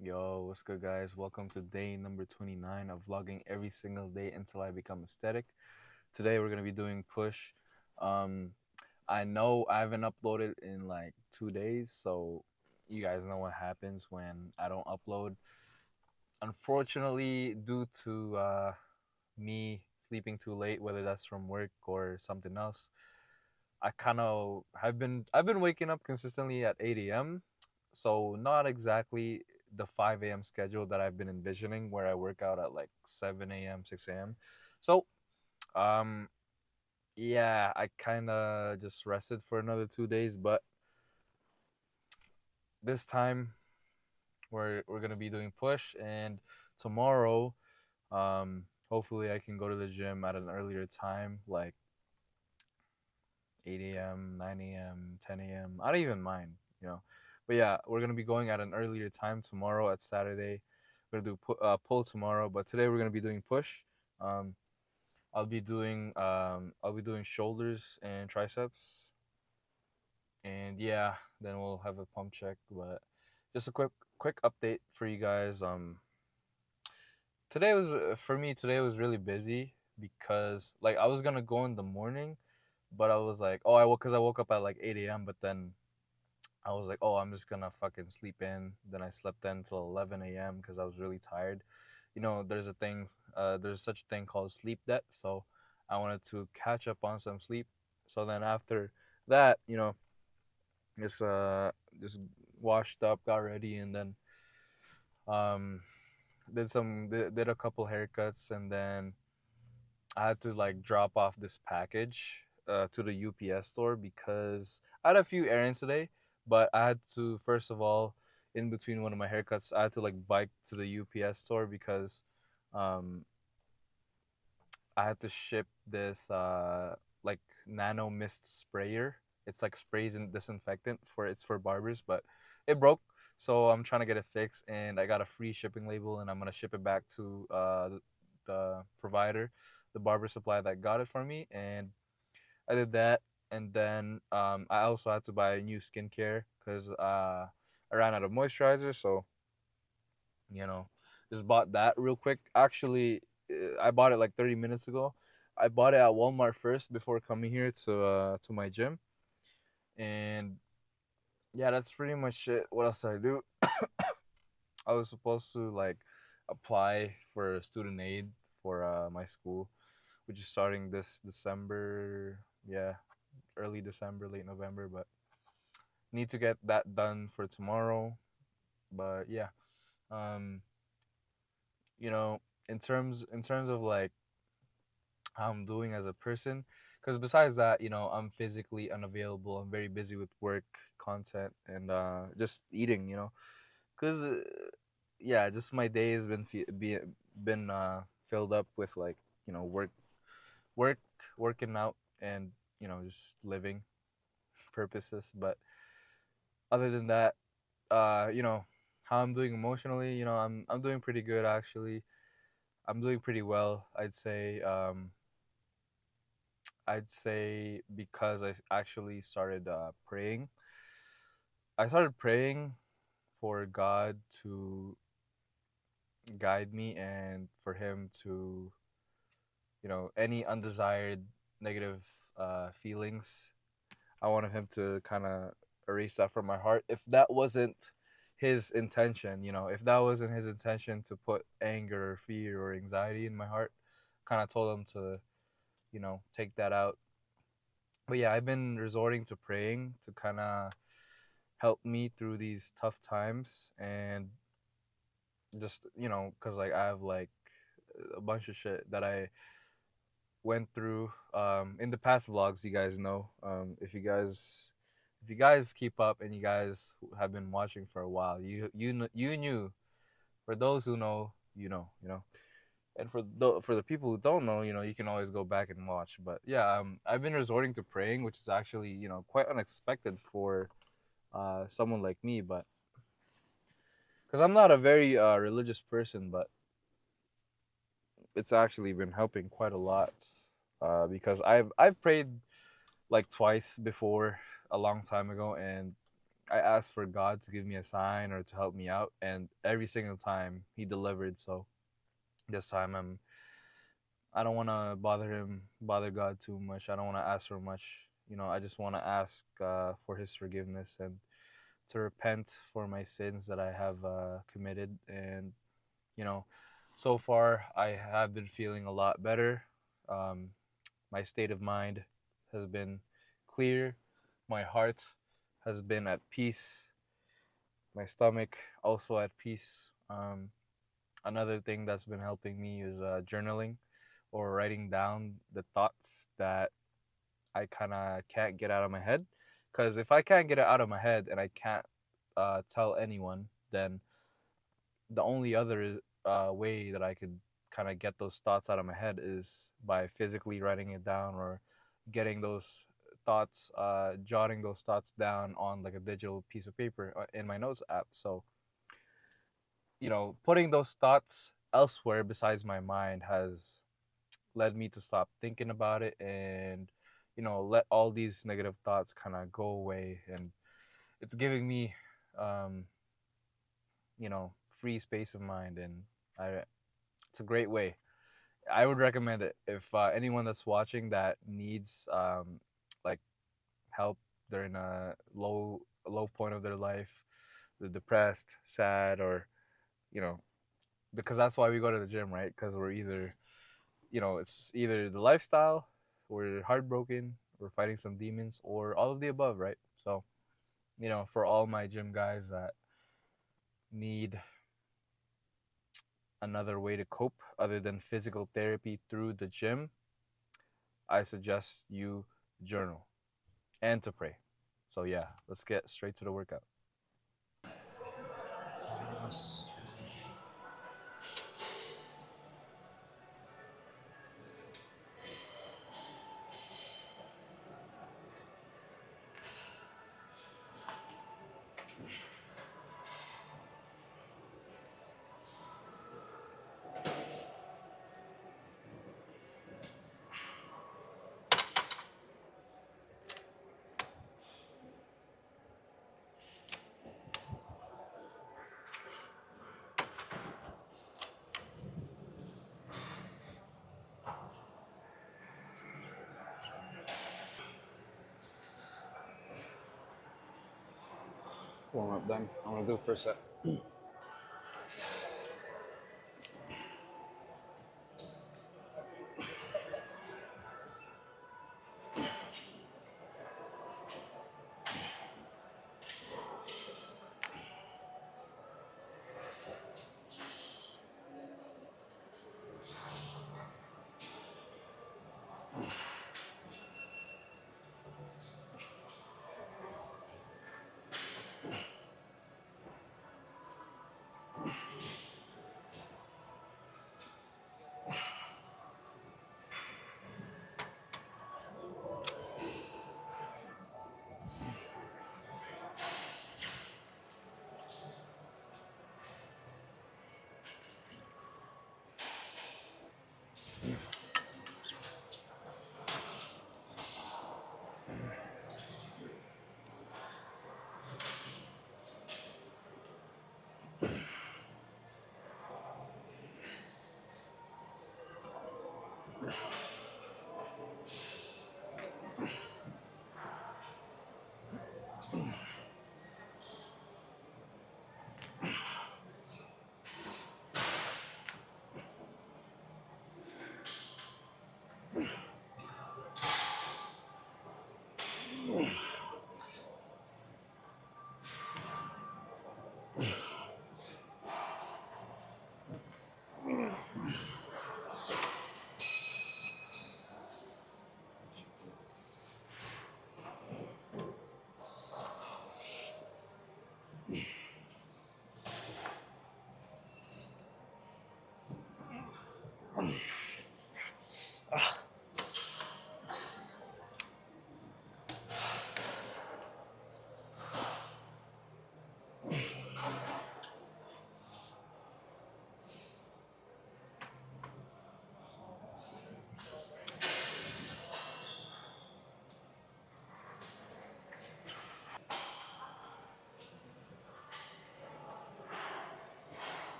Yo, what's good, guys? Welcome to day number 29 of vlogging every single day until I become aesthetic. Today, we're gonna be doing push. Um, I know I haven't uploaded in like 2 days, so you guys know what happens when I don't upload. Unfortunately, due to me sleeping too late, whether that's from work or something else, I kind of have been I've been waking up consistently at 8 a.m. So not exactly the 5 a.m. schedule that I've been envisioning where I work out at like 7 a.m., 6 a.m. So um yeah, I kind of just rested for another 2 days, but this time we're going to be doing push, and tomorrow hopefully I can go to the gym at an earlier time, like 8 a.m., 9 a.m., 10 a.m. I don't even mind, you know. But yeah, we're gonna be going at an earlier time tomorrow at Saturday. We're gonna do pull tomorrow, but today we're gonna be doing push. Um, I'll be doing shoulders and triceps, and yeah, then we'll have a pump check. But just a quick update for you guys. Today was for me. Today was really busy because like I was gonna go in the morning, but I was like, oh, I woke up at like 8 a.m. But then I was like, oh, I'm just gonna fucking sleep in. Then I slept in till 11 a.m. because I was really tired. You know, there's such a thing called sleep debt. So I wanted to catch up on some sleep. So then after that, just just washed up, got ready, and then um did a couple haircuts, and then I had to like drop off this package to the UPS store because I had a few errands today, but I had to first of all, in between one of my haircuts, I had to like bike to the UPS store because um, I had to ship this like nano mist sprayer. It's like sprays and disinfectant for barbers, but it broke. So I'm trying to get it fixed, and I got a free shipping label, and I'm gonna ship it back to the provider, the barber supply that got it for me, and I did that. And then I also had to buy new skincare because I ran out of moisturizer. So you know, just bought that real quick. Actually, I bought it like 30 minutes ago. I bought it at Walmart first before coming here to my gym, and yeah, that's pretty much it. What else did I do? I was supposed to like apply for student aid for my school, which is starting this December. Yeah, early December, late November, but need to get that done for tomorrow. But yeah, um, you know, in terms of like how I'm doing as a person, because besides that, I'm physically unavailable. I'm very busy with work, content, and just eating. Because yeah, just my day has been filled up with like work, working out, and just living purposes. But other than that, how I'm doing emotionally, I'm doing pretty good actually. I'm doing pretty well, I'd say. I'd say because I actually started praying. I started praying for God to guide me and for Him to, any undesired negative feelings. I wanted Him to kind of erase that from my heart. If that wasn't His intention, if that wasn't His intention to put anger or fear or anxiety in my heart, kind of told Him to, take that out. But yeah, I've been resorting to praying to kind of help me through these tough times, and just because like I have like a bunch of shit that I went through in the past vlogs. You guys know, if you guys keep up and you guys have been watching for a while, you knew. For those who know, and for the people who don't know, you can always go back and watch. But yeah, I've been resorting to praying, which is actually quite unexpected for someone like me. But because I'm not a very religious person, but it's actually been helping quite a lot. Because I've prayed like twice before, a long time ago, and I asked for God to give me a sign or to help me out, and every single time He delivered. So this time I don't want to bother God too much. I don't want to ask for much. I just want to ask for His forgiveness and to repent for my sins that I have committed. And you know, so far I have been feeling a lot better. Um, my state of mind has been clear. My heart has been at peace. My stomach also at peace. Another thing that's been helping me is journaling or writing down the thoughts that I kind of can't get out of my head. Because if I can't get it out of my head and I can't tell anyone, then the only other way that I could kind of get those thoughts out of my head is by physically writing it down or getting those thoughts, jotting those thoughts down on like a digital piece of paper in my notes app. So, putting those thoughts elsewhere besides my mind has led me to stop thinking about it and, let all these negative thoughts kind of go away. And it's giving me, um, free space of mind. And I, it's a great way. I would recommend it if anyone that's watching that needs like help. They're in a low point of their life, they're depressed, sad, or you know, because that's why we go to the gym, right? Because we're either, it's either the lifestyle, we're heartbroken, we're fighting some demons, or all of the above, right? So, for all my gym guys that need another way to cope other than physical therapy through the gym, I suggest you journal and to pray. So yeah, let's get straight to the workout. Yes. Warm up done. I'm gonna do first set.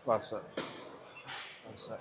One sec. One sec.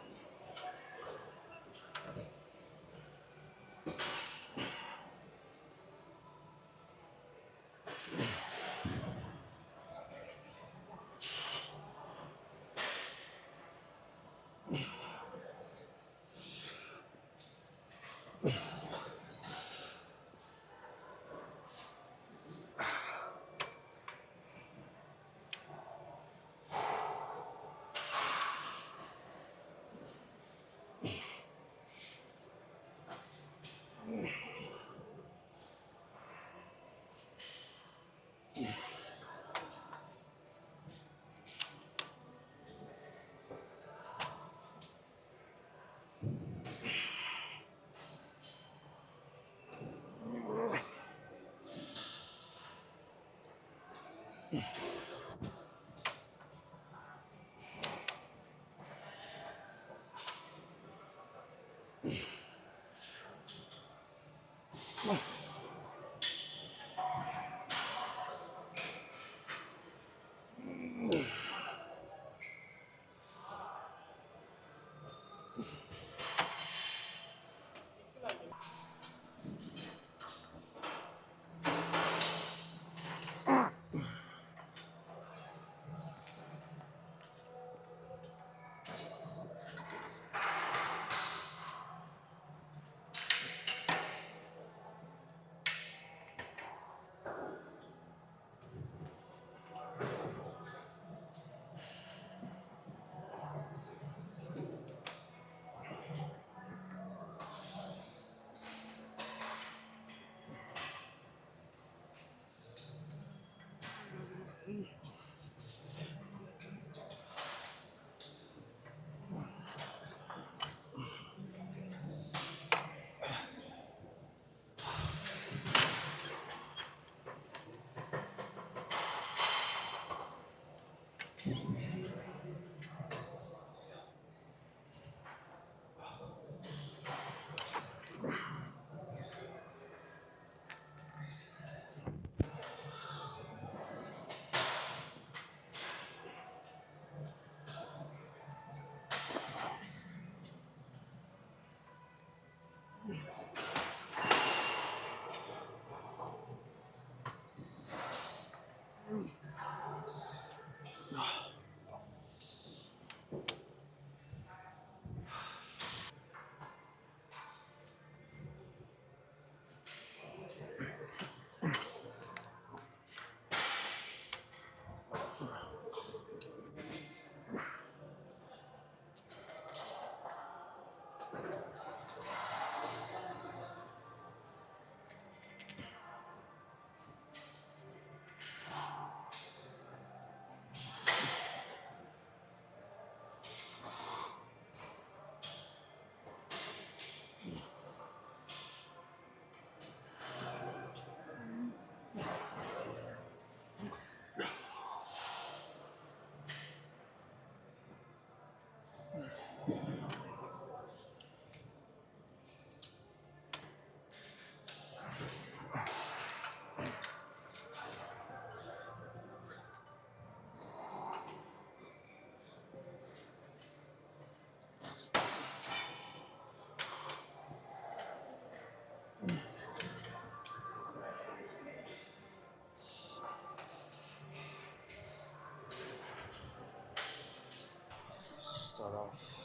Start off.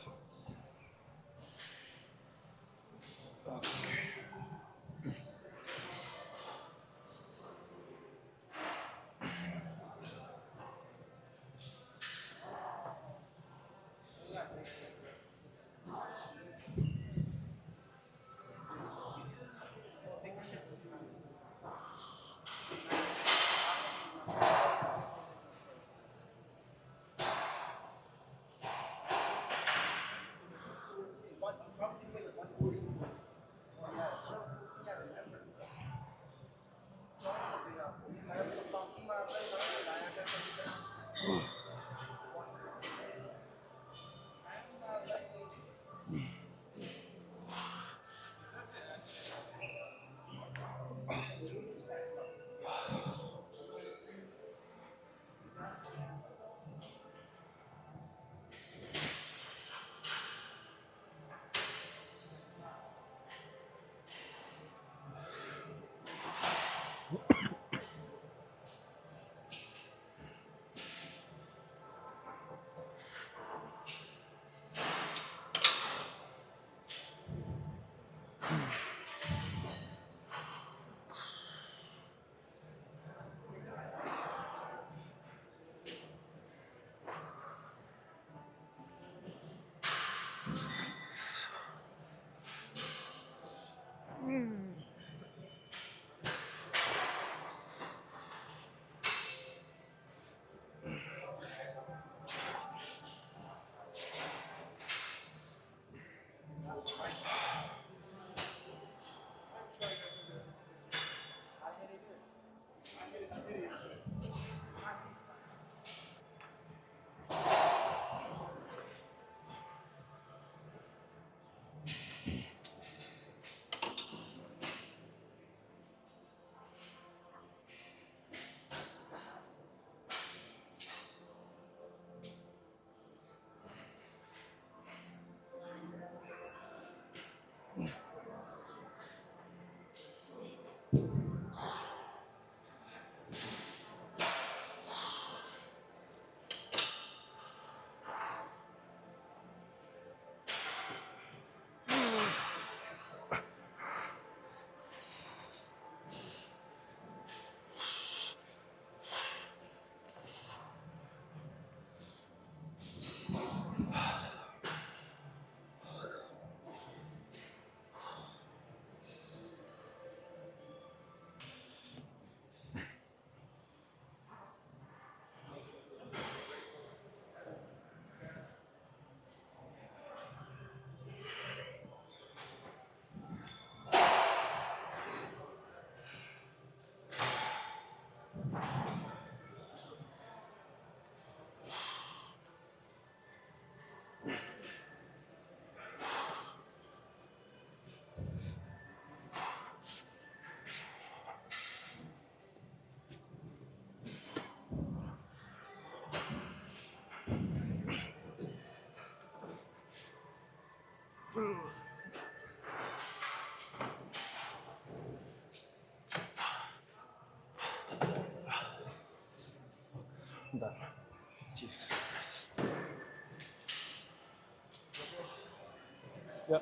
Yeah.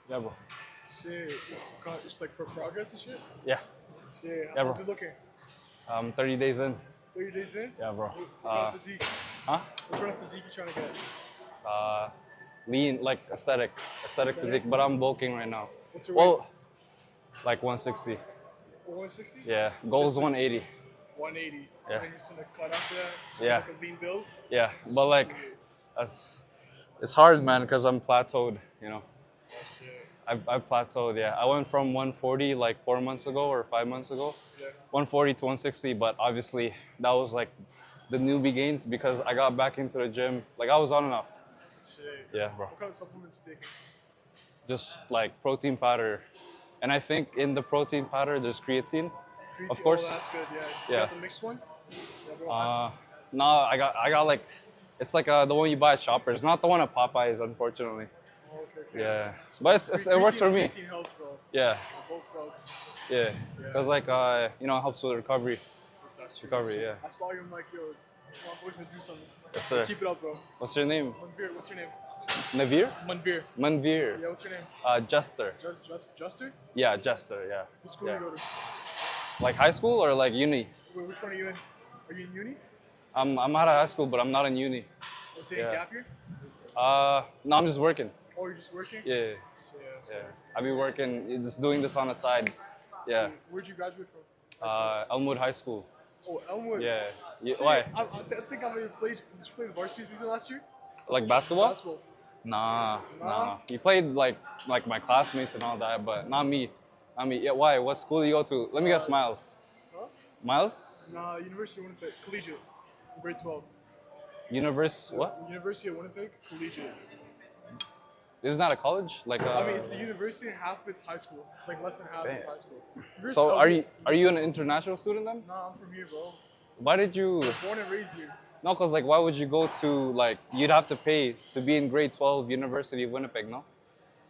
Yeah, bro. Shit. Just like for progress and shit? Yeah. Shit. Yeah, How's bro. it looking? 30 days in. 30 days in? Yeah, bro. What kind of physique? Huh? What kind of physique you trying to get? Lean, like aesthetic physique, but I'm bulking right now. What's your weight? Well, like 160. 160? Yeah. Goal is 180. 180. Yeah. And then you're just gonna cut after that? Just Yeah. Like a lean build? Yeah, but like, it's hard, man, because I'm plateaued. You know, Oh shit. I've plateaued. Yeah, I went from 140 like 4 months ago or 5 months ago, Yeah. 140 to 160. But obviously, that was like the newbie gains because I got back into the gym. Like I was on enough. Shit. Yeah, bro. What kind of supplements you taking? Just like protein powder, and I think in the protein powder there's creatine. Of Creatine? course. Oh, that's good, yeah. You Yeah. got the mixed one? Yeah, bro. No, I got like, it's like the one you buy at Shoppers, not the one at Popeyes, unfortunately. Oh, okay. Yeah, but it works for me. Creatine helps, bro. Yeah, Both drugs. yeah, because like you know, it helps with recovery. That's true. Recovery, yeah. I saw you, I'm like, yo, come on, boys, and do something. Yes, sir. Keep it up, bro. What's your name? Manveer, what's your name? Navir? Manveer. Manveer. Yeah, what's your name? Jester. Juster? Yeah, Jester. Yeah. What school Yeah. do you go to? Like high school or like uni? Which one are you in? Are you in uni? I'm out of high school, but I'm not in uni. Or taking Yeah. gap year? No, I'm just working. Oh, you're just working? Yeah, Yeah, that's yeah. nice. I be working, just doing this on the side. Yeah. Where'd you graduate from? Elmwood High School. Oh, Elmwood. Yeah. Shit, Why? I think I maybe played. Did you play the varsity season last year? Like basketball? Basketball. Nah. Nah? You played like my classmates and all that, but not me. I mean, yeah. Why? What school do you go to? Let me guess. Miles. Huh? Miles? Nah, University of Winnipeg, collegiate, grade 12. University. What? University of Winnipeg, collegiate. Isn't that a college? Like. I mean, it's a university, half it's high school. Like less than half it's Damn. high school. University So of- are you an international student then? Nah, I'm from here, bro. Why did you? Born and raised here. No, cause like why would you go to like you'd have to pay to be in grade 12 University of Winnipeg, no?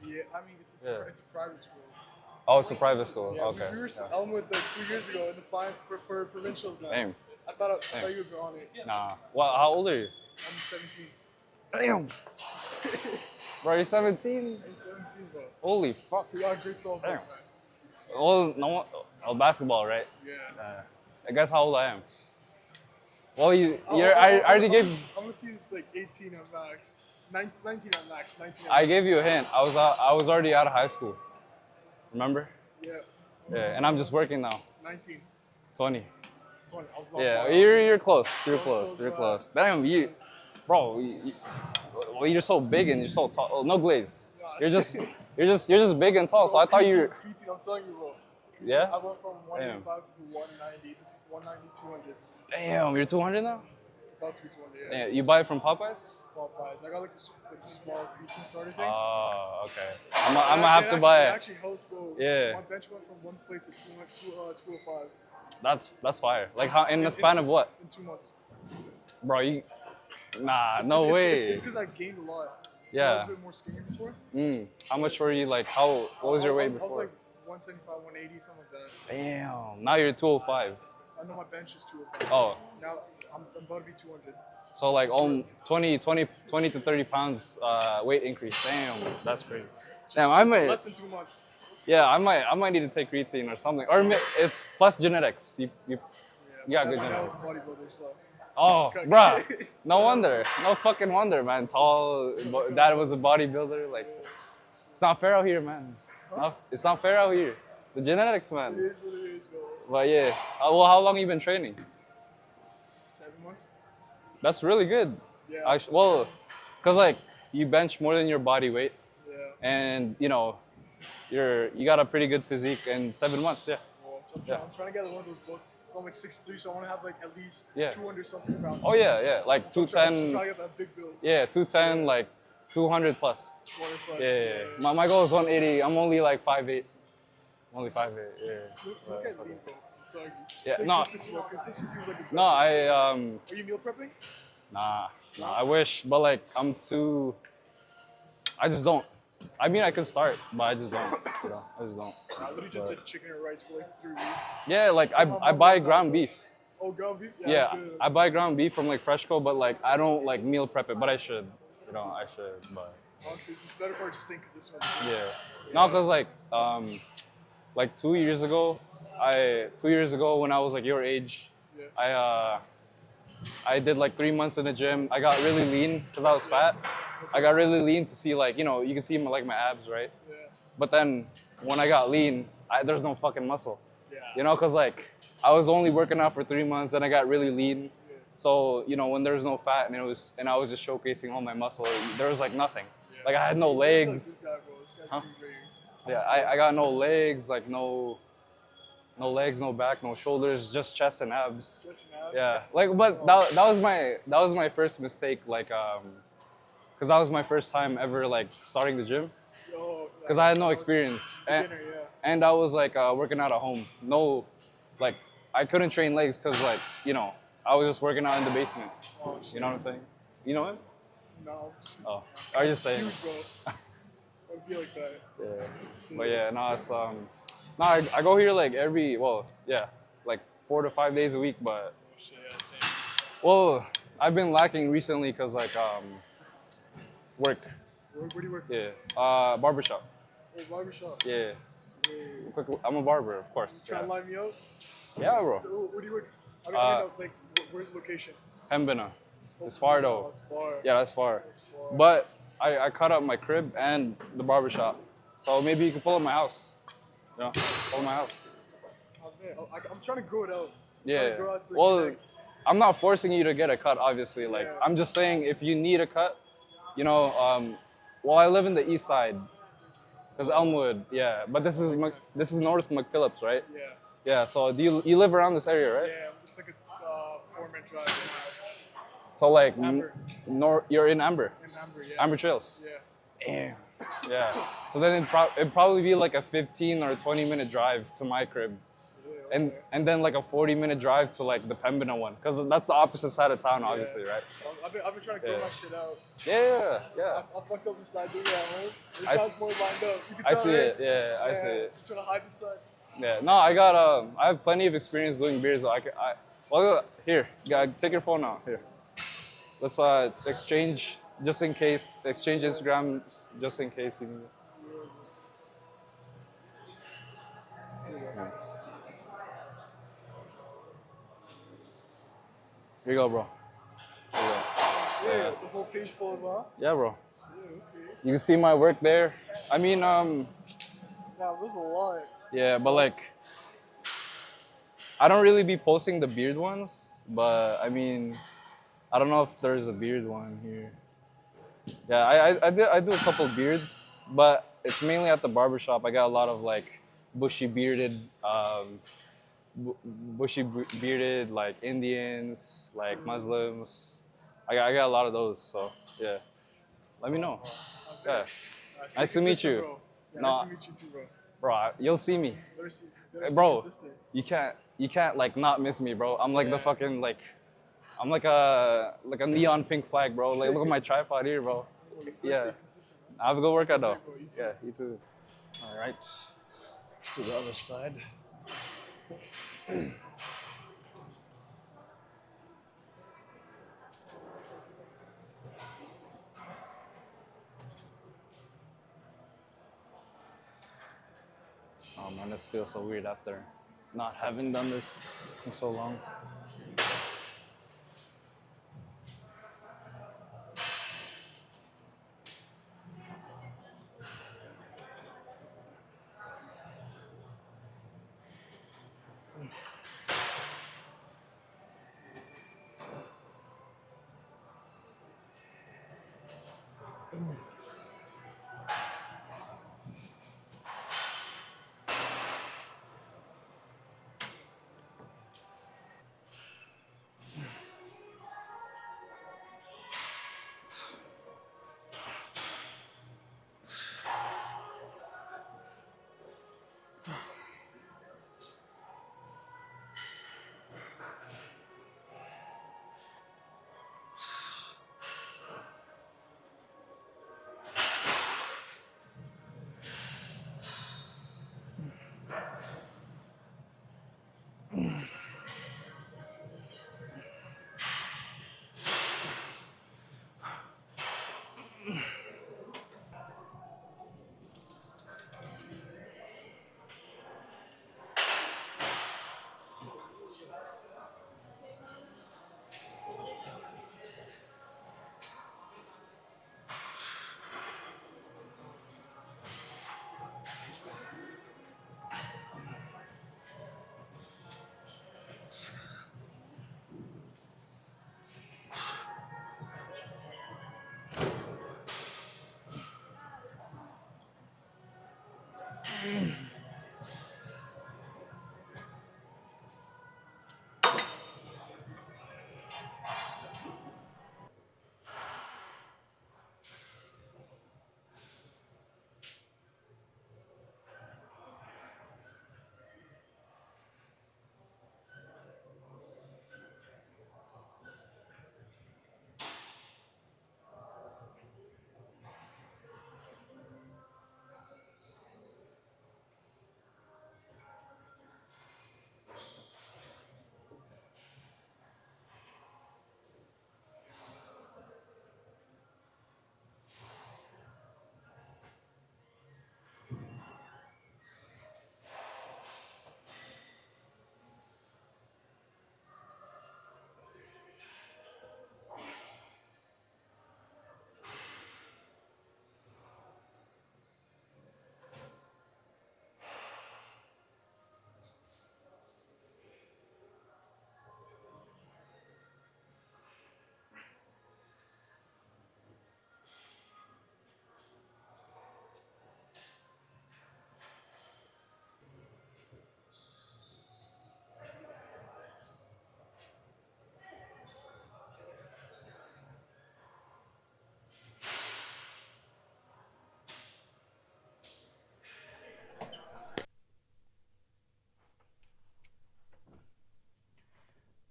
Yeah, I mean, Yeah. it's a private school. Oh, it's a private school. Yeah, Okay. we were Yeah. Elmwood like 2 years ago in the final for provincials now. Damn. I thought you would be on it. Nah. Well, how old are you? I'm 17. Damn. Bro, you're 17? I'm 17, bro. Holy fuck. So you are grade 12, bro, Damn. man. Well, no one. Oh, basketball, right? Yeah. I guess how old I am. Well, I already gave. I'm gonna see like 18 at max. 19 at max. 19 at I max. gave you a hint. I was already out of high school. Remember? Yeah. Yeah, and I'm just working now. 19. 20. 20. I was not Yeah, far. you're close. You're So close. close, You're wow. close. Damn, bro. Well, you're so big and you're so tall. Oh, no glaze. You're just big and tall. So I thought you were. Creatine, I'm telling you, bro. Creatine, Yeah? I went from 185 to 190, 190, 200. Damn, you're 200 now. About to be 200. Yeah. Yeah, you buy it from Popeyes? Popeyes. I got like this small creatine starter thing. Oh, okay. I'm gonna have to buy It it. actually helps, bro. Yeah. My bench went from one plate to 205 That's fire. Like how in the span of what, in 2 months. bro? Nah, no It's way. because I gained a lot. I was Yeah. a bit more skinny before. How much were you like? What was your weight I was before? like 175, 180, something like that. Damn. Now you're 205. I know my bench is 205. Oh, Now I'm about to be 200. so like 20 to 30 pounds weight increase. Damn, that's crazy. Damn, I might. Less than 2 months. Yeah, I might need to take creatine or something, or plus genetics. You got good My dad was a genetics. bodybuilder, so. Oh, Okay. bruh. No wonder. No fucking wonder, man. Tall. Dad was a bodybuilder. Like, it's not fair out here, man. No, it's not fair out here. The genetics, It man. is what it is, bro. But yeah. Well, how long you been training? 7 months? That's really good. Yeah. Actually, well, cause like you bench more than your body weight, Yeah. and you know, you got a pretty good physique in 7 months. Yeah. Well, Yeah. I'm trying to get one of those books. So I'm like 6'3", so I want to have like at least Yeah. 200 something pounds. Oh yeah, yeah. Like I'm trying 210. to get that big build. Yeah, 210, like 200 plus. 200 plus. Yeah. My goal is 180. I'm only like 5'8". Only 5'8". Yeah. Look That's at me, okay. bro. So like, Yeah, stay no. consistent, bro. Consistency was like the best. No, Are you meal prepping? nah. I wish, but like I'm too. I just don't. I mean, I could start, but I just don't. You know, I just don't. I literally just did chicken and rice for like 3 weeks. Yeah, like I buy ground beef. Oh, ground beef? Yeah, that's good. I buy ground beef from like Freshco, but like I don't like meal prep it, but I should. You know, I should. But Honestly, it's better part just staying consistent. Yeah. No, cause like 2 years ago, 2 years ago when I was like your age, Yeah. I did like 3 months in the gym. I got really lean because I was fat. I got really lean to see like you can see like my abs, right? Yeah. But then when I got lean, there's no fucking muscle. Yeah. Cause like I was only working out for 3 months, and I got really lean. So when there's no fat and I was just showcasing all my muscle, there was like nothing. Like I had no legs. This guy, bro. This guy's Huh? pretty great. Yeah, I got no legs, like no legs, no back, no shoulders, just chest and abs. Just now. Yeah, like but that was my first mistake, like because that was my first time ever like starting the gym, Yo, because I had no experience, beginner, yeah. and I was like working out at home. No, like I couldn't train legs because like I was just working out in the basement. Oh, You know what I'm saying? You know it? No, just Oh, I was just saying. huge, bro. I'd be like that. Yeah. But yeah, no, it's no, I go here like like 4 to 5 days a week, but Oh shit, yeah, same. well, I've been lacking recently because like work. Where do you work? Yeah. Barbershop. Oh, barbershop. Yeah. Hey, I'm a barber, of course. trying to Yeah, line me up? yeah bro. Where do you work? I don't know, like, where's the location? Pembina. It's far Oh, though. it's far. Yeah, that's far. It's far. But I cut up my crib and the barbershop. So maybe you can pull up my house. Pull up my house. Oh, man, I'm trying to grow it out. Yeah. Grow out to, Well, like, I'm not forcing you to get a cut, obviously. Like, Yeah. I'm just saying if you need a cut, well, I live in the east side, cause Elmwood, yeah. But this is North McPhillips, right? yeah. Yeah. So do you live around this area, right? Yeah, it's like a 4-minute drive from my house. So like, Amber. you're in Amber, In Amber, yeah. Amber Trails. Yeah. Damn. Yeah. So then it'd probably be like a 15 or 20-minute drive to my crib. Yeah, And then like a 40-minute drive to like the Pembina one, because that's the opposite side of town, obviously, right? So, I've been trying to grow Yeah. my shit out. yeah. I fucked up the side doing it at home. This I side's s- more lined up. You can I tell, see right? it. Yeah, I see it. Just trying to hide the side. Yeah. No, I have plenty of experience doing beers. Well, here, take your phone out. Here, let's exchange just in case. Exchange Instagrams just in case you need it. Here you go, bro. Here you go. Yeah, Yeah. the whole page full of, huh? Yeah, bro. Yeah, okay. You can see my work there. I mean, Nah, there's a lot. yeah, but like, I don't really be posting the beard ones, but I mean, I don't know if there's a beard one here. Yeah, I do a couple beards, but it's mainly at the barbershop. I got a lot of like bushy bearded, bearded like Indians, like Muslims. I got a lot of those, so yeah. Let me know. Yeah, Stay Nice to meet consistent, you. Bro. Yeah, No. nice to meet you too, bro. bro, you'll see me. Better stay Bro, consistent. you can't like not miss me, bro. I'm like the fucking like, I'm like a neon pink flag, bro. Like look at my tripod here, bro. Better Yeah. stay consistent, man. Have a good workout though. Bro, you too. Yeah, you too. All right. To the other side. Oh man, this feels so weird after not having done this in so long.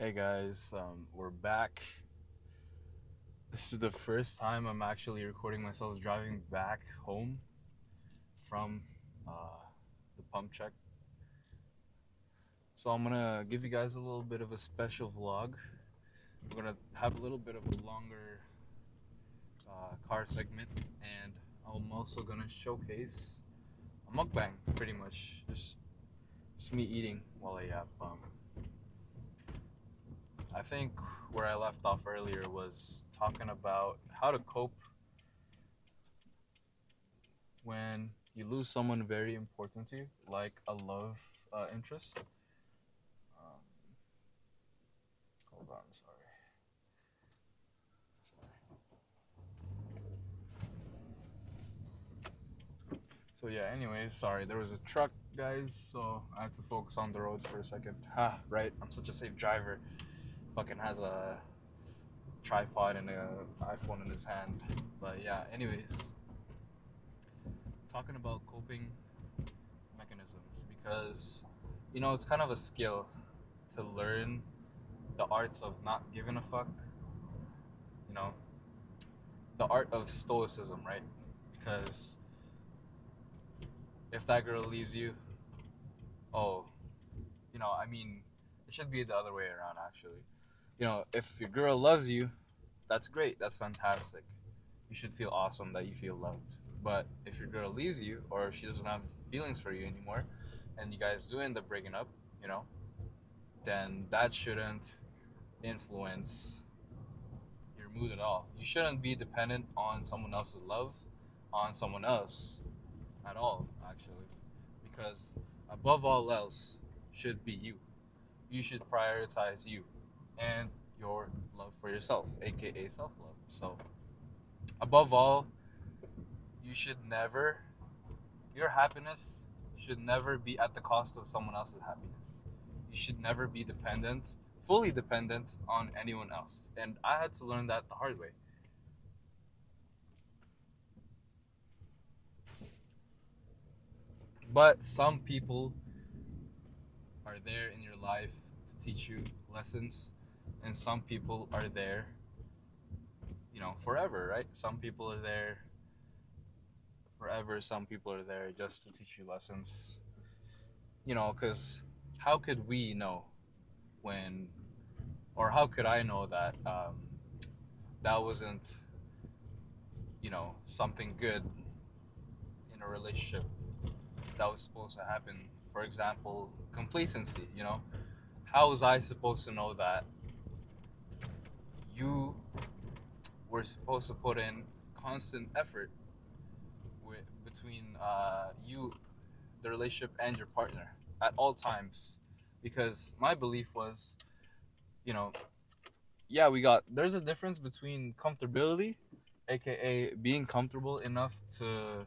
Hey guys, we're back. This is the first time I'm actually recording myself driving back home from the pump check. So I'm gonna give you guys a little bit of a special vlog. We're gonna have a little bit of a longer car segment, and I'm also gonna showcase a mukbang, pretty much. Just me eating while I have I think where I left off earlier was talking about how to cope when you lose someone very important to you, like a love interest. Hold on, sorry. So yeah, anyways, sorry, there was a truck, guys, so I had to focus on the road for a second. Right, I'm such a safe driver. Fucking has a tripod and an iPhone in his hand. But yeah, anyways, talking about coping mechanisms, because it's kind of a skill to learn the arts of not giving a fuck. The art of stoicism, right? Because if that girl leaves you, I mean, it should be the other way around, actually. If your girl loves you, that's great, that's fantastic. You should feel awesome that you feel loved. But if your girl leaves you, or if she doesn't have feelings for you anymore, and you guys do end up breaking up, then that shouldn't influence your mood at all. You shouldn't be dependent on someone else's love, on someone else at all, actually. Because above all else should be you. You should prioritize you and your love for yourself, aka self-love. So above all, your happiness should never be at the cost of someone else's happiness. You should never be fully dependent on anyone else. And I had to learn that the hard way. But some people are there in your life to teach you lessons, and some people are there, forever, right? Some people are there forever, some people are there just to teach you lessons. Because how could we know how could I know that that wasn't, something good in a relationship that was supposed to happen? For example, complacency. How was I supposed to know that you were supposed to put in constant effort between you, the relationship, and your partner at all times? Because my belief was, there's a difference between comfortability, aka being comfortable enough to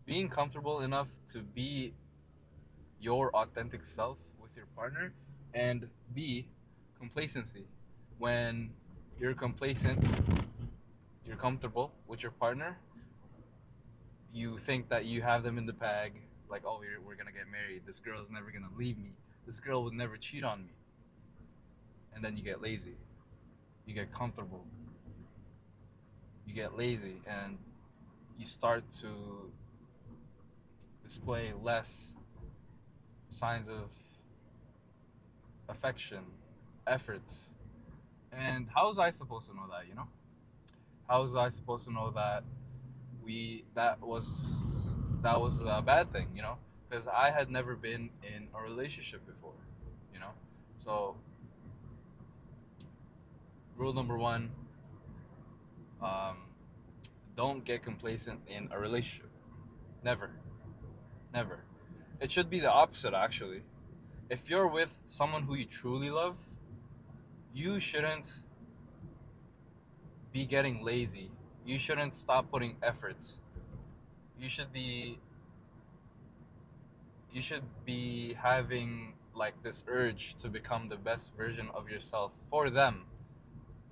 being comfortable enough to be your authentic self with your partner, and B, complacency. When you're complacent, you're comfortable with your partner, you think that you have them in the bag, like, oh, we're gonna get married. This girl is never gonna leave me. This girl would never cheat on me. And then you get lazy. You get comfortable. You get lazy, and you start to display less signs of affection, effort. And how was I supposed to know that, you know? How was I supposed to know that that was a bad thing, you know? Because I had never been in a relationship before, you know? So, rule number one, um, don't get complacent in a relationship. Never. Never. It should be the opposite, actually. If you're with someone who you truly love, you shouldn't be getting lazy. You shouldn't stop putting effort. You should be having like this urge to become the best version of yourself for them.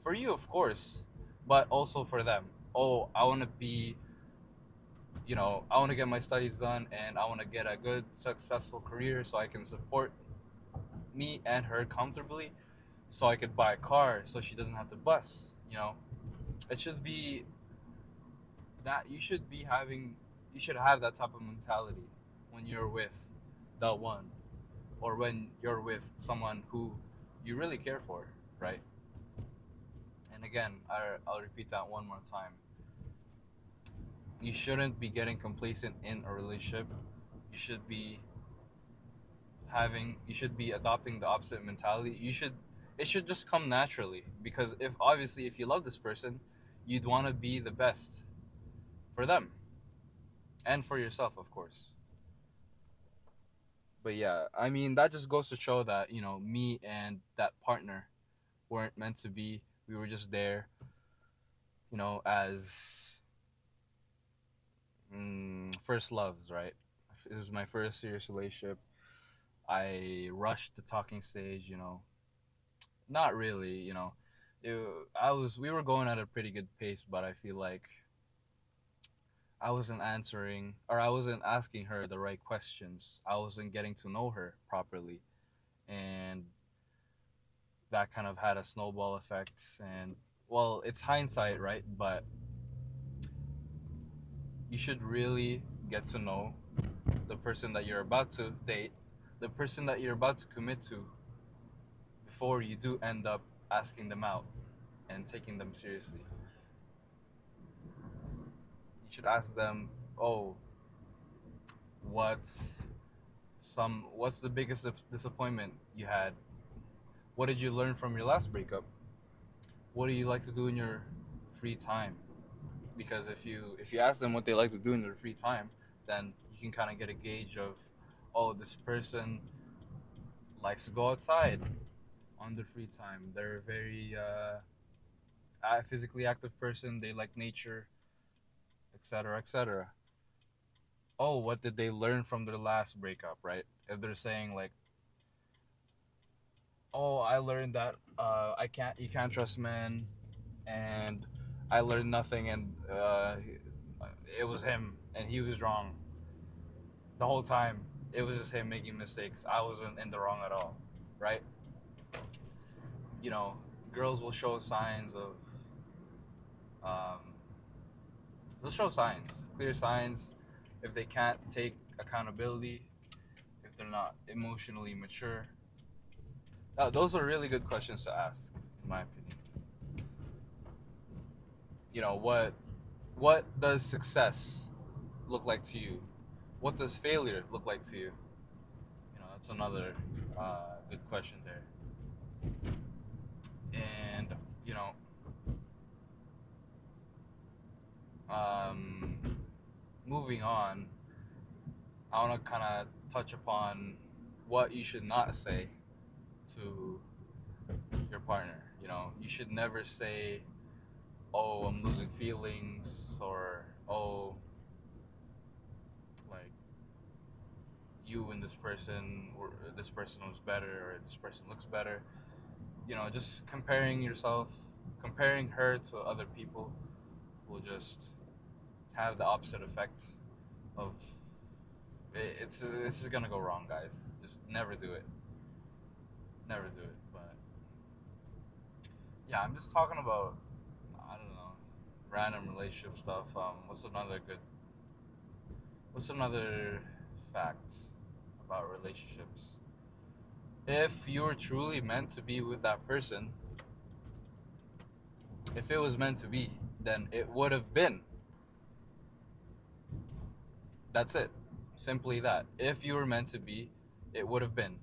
For you, of course, but also for them. Oh, I want to be, I want to get my studies done, and I want to get a good, successful career so I can support me and her comfortably, so I could buy a car so she doesn't have to bus, It should be that you should have that type of mentality when you're with the one, or when you're with someone who you really care for, right? And again, I'll repeat that one more time. You shouldn't be getting complacent in a relationship. You should be adopting the opposite mentality. It should just come naturally, because if you love this person, you'd want to be the best for them and for yourself, of course. But yeah, I mean, that just goes to show that, me and that partner weren't meant to be. We were just there, as first loves, right? This is my first serious relationship. I rushed the talking stage, Not really, we were going at a pretty good pace, but I feel like I wasn't asking her the right questions. I wasn't getting to know her properly. And that kind of had a snowball effect. And, well, it's hindsight, right? But you should really get to know the person that you're about to date, the person that you're about to commit to, before you do end up asking them out and taking them seriously. You should ask them, oh, what's the biggest disappointment you had? What did you learn from your last breakup? What do you like to do in your free time? Because if you ask them what they like to do in their free time, then you can kind of get a gauge of, oh, this person likes to go outside on their free time. They're a very physically active person. They like nature, etc., etc. Oh, what did they learn from their last breakup, right? If they're saying like, oh, I learned that you can't trust men, and I learned nothing, and it was him, and he was wrong the whole time. It was just him making mistakes. I wasn't in the wrong at all, right? Girls will show signs of, they'll show signs, clear signs, if they can't take accountability, if they're not emotionally mature. Those are really good questions to ask, in my opinion. What does success look like to you? What does failure look like to you? That's another good question there. And moving on, I want to kind of touch upon what you should not say to your partner. You should never say, oh, I'm losing feelings, or, oh, you and this person, or this person was better, or this person looks better. You know, just comparing her to other people will just have the opposite effect of it's just gonna go wrong, guys. Just never do it. Never do it. But yeah, I'm just talking about, I don't know, random relationship stuff. What's another fact about relationships? If you were truly meant to be with that person, if it was meant to be, then it would have been. That's it. Simply that. If you were meant to be, it would have been.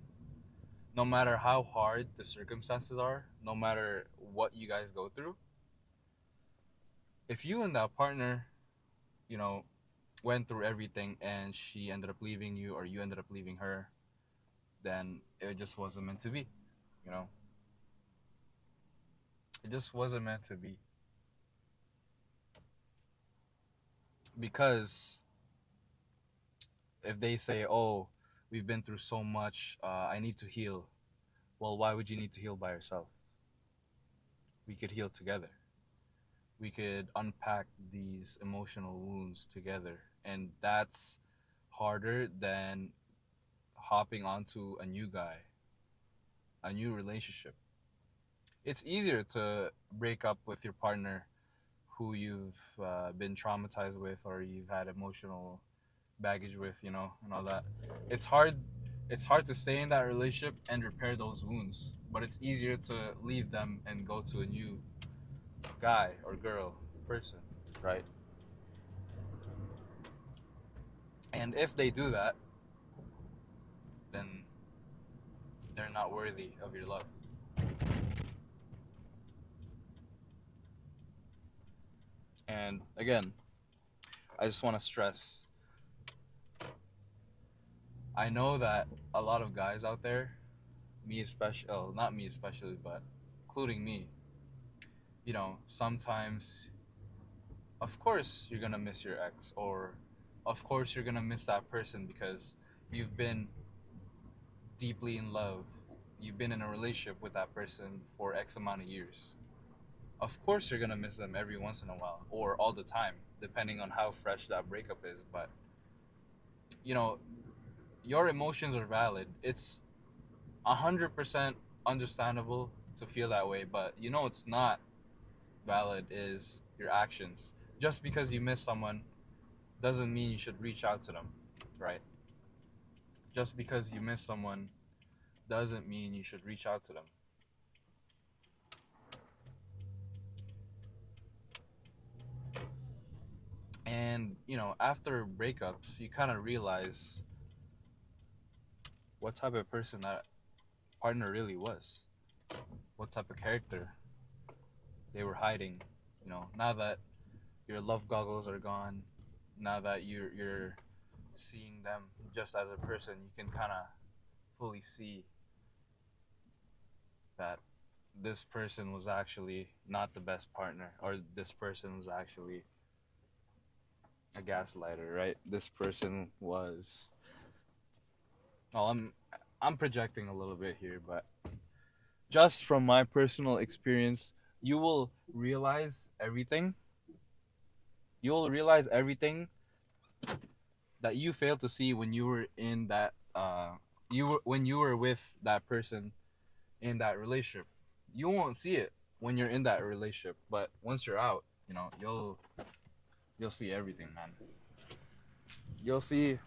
No matter how hard the circumstances are, no matter what you guys go through, if you and that partner, you know, went through everything and she ended up leaving you or you ended up leaving her, then it just wasn't meant to be, you know? It just wasn't meant to be. Because if they say, oh, we've been through so much, I need to heal. Well, why would you need to heal by yourself? We could heal together. We could unpack these emotional wounds together. And that's harder than hopping onto a new guy, a new relationship. It's easier to break up with your partner who you've been traumatized with or you've had emotional baggage with, you know, and all that. It's hard to stay in that relationship and repair those wounds, but it's easier to leave them and go to a new guy or girl, person, right? And if they do that, then they're not worthy of your love. And again, I just want to stress, I know that a lot of guys out there, me especially, oh, not me especially, but including me, you know, sometimes, of course, you're gonna miss your ex, or of course, you're gonna miss that person because you've been deeply in love. You've been in a relationship with that person for X amount of years. Of course, you're gonna miss them every once in a while, or all the time, depending on how fresh that breakup is. But, you know, your emotions are valid. It's 100% understandable to feel that way, but you know it's not valid is your actions. Just because you miss someone doesn't mean you should reach out to them, right? Just because you miss someone doesn't mean you should reach out to them. And, you know, after breakups, you kind of realize what type of person that partner really was, what type of character they were hiding. You know, now that your love goggles are gone, now that you're seeing them just as a person, you can kind of fully see that this person was actually not the best partner, or this person was actually a gaslighter, right? This person was. Well, I'm projecting a little bit here, but just from my personal experience, you will realize everything. You will realize everything that you failed to see when you were in that when you were with that person in that relationship. You won't see it when you're in that relationship, but once you're out, you know, you'll see everything, man. You'll see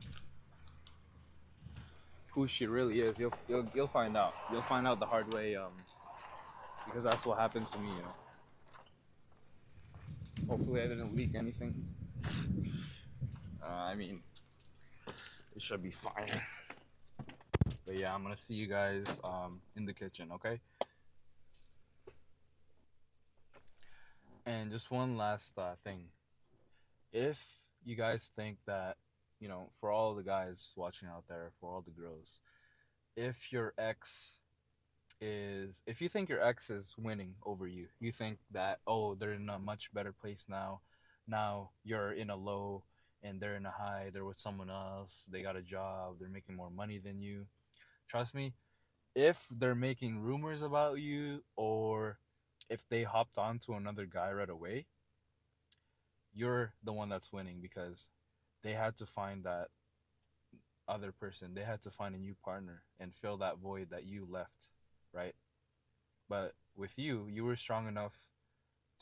who she really is. You'll find out. You'll find out the hard way, because that's what happened to me, you know. Hopefully, I didn't leak anything. I mean, it should be fine. But yeah, I'm gonna see you guys in the kitchen, okay? And just one last thing. If you guys think that, you know, for all the guys watching out there, for all the girls, if if you think your ex is winning over you, you think that, oh, they're in a much better place now. Now you're in a low and they're in a high, they're with someone else, they got a job, they're making more money than you. Trust me, if they're making rumors about you, or if they hopped on to another guy right away, you're the one that's winning, because they had to find that other person. They had to find a new partner and fill that void that you left, right? But with you, you were strong enough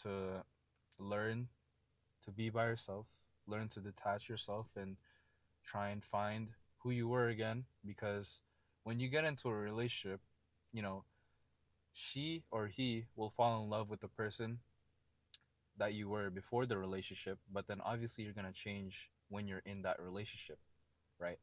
to learn to be by yourself, learn to detach yourself, and try and find who you were again. Because when you get into a relationship, you know, she or he will fall in love with the person that you were before the relationship, but then obviously you're gonna change when you're in that relationship, right?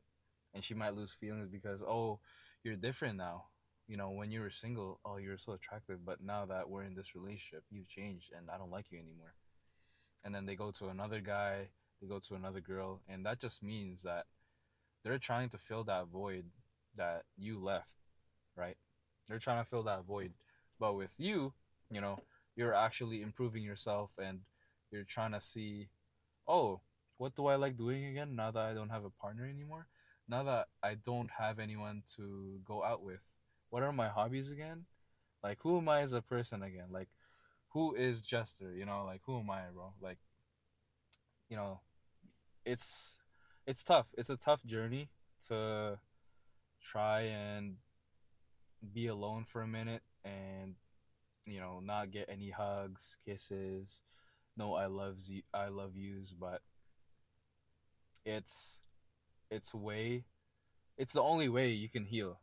And she might lose feelings because, oh, you're different now. You know, when you were single, oh, you're so attractive, but now that we're in this relationship, you've changed and I don't like you anymore. And then they go to another guy, they go to another girl, and that just means that they're trying to fill that void that you left, right? They're trying to fill that void. But with you, you know, you're actually improving yourself, and you're trying to see, oh, what do I like doing again now that I don't have a partner anymore? Now that I don't have anyone to go out with, what are my hobbies again? Like, who am I as a person again? Like, who is Jester? You know, like, who am I, bro? Like, you know, it's it's tough. It's a tough journey to try and be alone for a minute, and not get any hugs, kisses, no I love yous, but it's it's way it's the only way you can heal,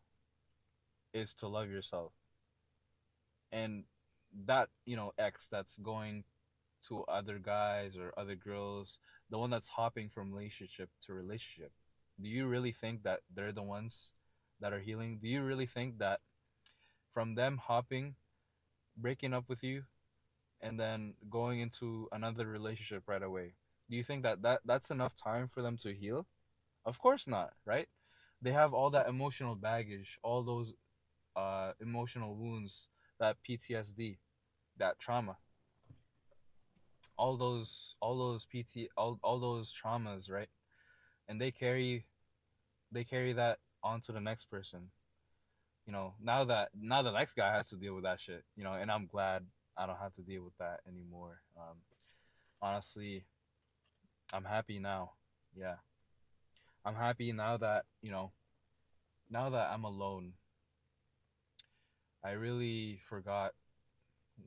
is to love yourself. And that, ex that's going to other guys or other girls, the one that's hopping from relationship to relationship, do you really think that they're the ones that are healing? Do you really think that from them hopping, breaking up with you, and then going into another relationship right away, do you think that, that's enough time for them to heal? Of course not, right? They have all that emotional baggage, all those emotional wounds, that PTSD, that trauma, all those all those traumas, right? And they carry that onto the next person. Now the next guy has to deal with that shit. And I'm glad I don't have to deal with that anymore. Honestly, I'm happy now. Yeah, I'm happy now that now that I'm alone. I really forgot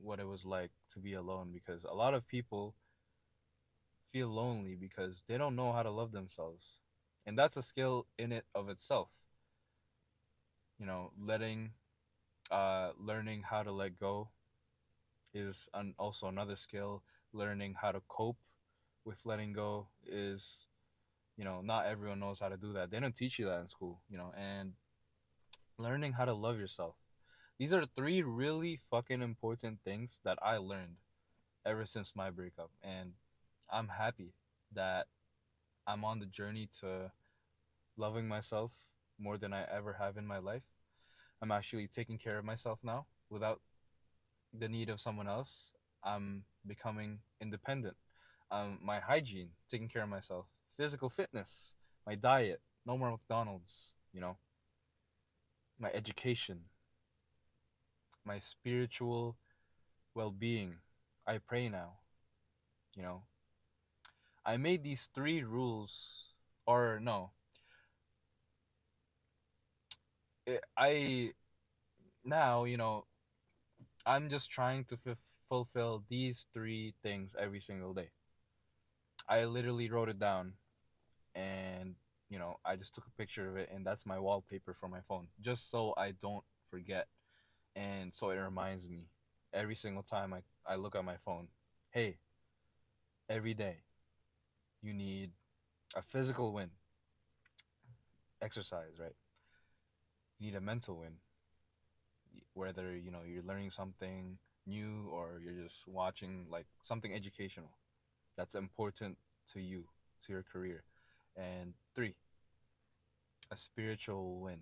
what it was like to be alone, because a lot of people feel lonely because they don't know how to love themselves. And that's a skill in it of itself. Letting learning how to let go is also another skill. Learning how to cope with letting go is, not everyone knows how to do that. They don't teach you that in school, and learning how to love yourself. These are three really fucking important things that I learned ever since my breakup. And I'm happy that I'm on the journey to loving myself more than I ever have in my life. I'm actually taking care of myself now without the need of someone else. I'm becoming independent. My hygiene, taking care of myself, physical fitness, my diet, no more McDonald's, my education, my spiritual well being. I pray now, you know. I made these three rules, or no, I now, I'm just trying to fulfill these three things every single day. I literally wrote it down, and I just took a picture of it, and that's my wallpaper for my phone, just so I don't forget, and so it reminds me every single time I look at my phone. Hey, every day you need a physical win, exercise, right? You need a mental win, whether you're learning something new, or you're just watching like something educational that's important to you, to your career. And three, a spiritual win,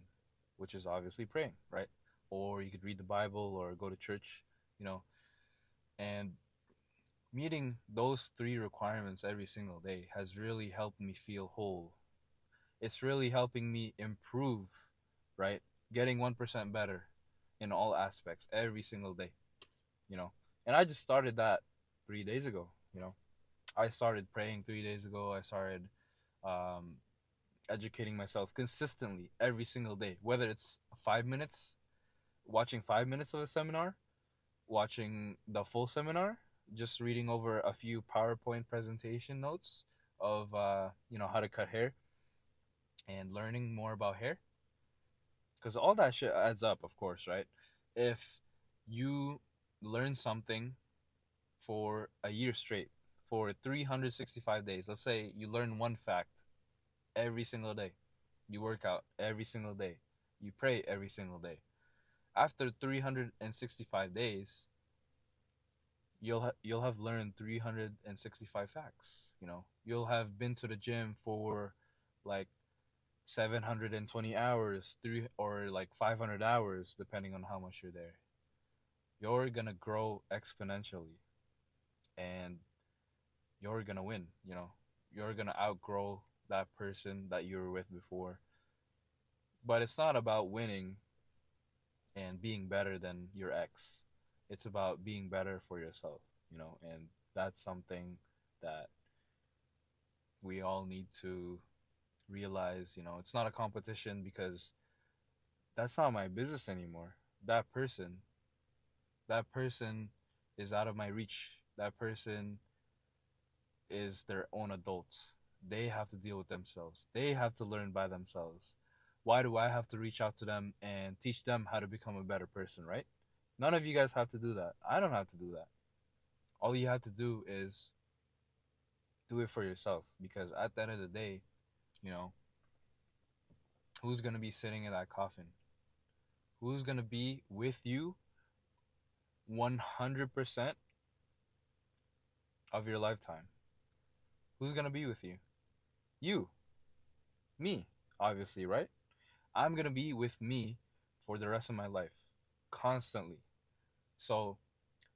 which is obviously praying, right? Or you could read the Bible or go to church, you know. And meeting those three requirements every single day has really helped me feel whole. It's really helping me improve, right? Getting 1% better in all aspects every single day, you know. And I just started that 3 days ago, you know. I started praying 3 days ago. I started um, educating myself consistently every single day, whether it's 5 minutes, watching 5 minutes of a seminar, watching the full seminar, just reading over a few PowerPoint presentation notes of how to cut hair and learning more about hair, because all that shit adds up, of course, right? If you learn something for a year straight, for 365 days, let's say you learn one fact every single day, you work out every single day, you pray every single day. After 365 days, you'll have learned 365 facts. You know, you'll have been to the gym for like 720 hours, three or like 500 hours, depending on how much you're there. You're gonna grow exponentially, and you're gonna win. You know, you're gonna outgrow that person that you were with before. But it's not about winning and being better than your ex. It's about being better for yourself, you know, and that's something that we all need to realize, you know, it's not a competition because that's not my business anymore. That person, that person is out of my reach. That person is their own adult. They have to deal with themselves. They have to learn by themselves. Why do I have to reach out to them and teach them how to become a better person, right? None of you guys have to do that. I don't have to do that. All you have to do is do it for yourself, because at the end of the day, you know, who's going to be sitting in that coffin? Who's going to be with you 100% of your lifetime? Who's going to be with you? You. Me, obviously, right? I'm going to be with me for the rest of my life, constantly. So,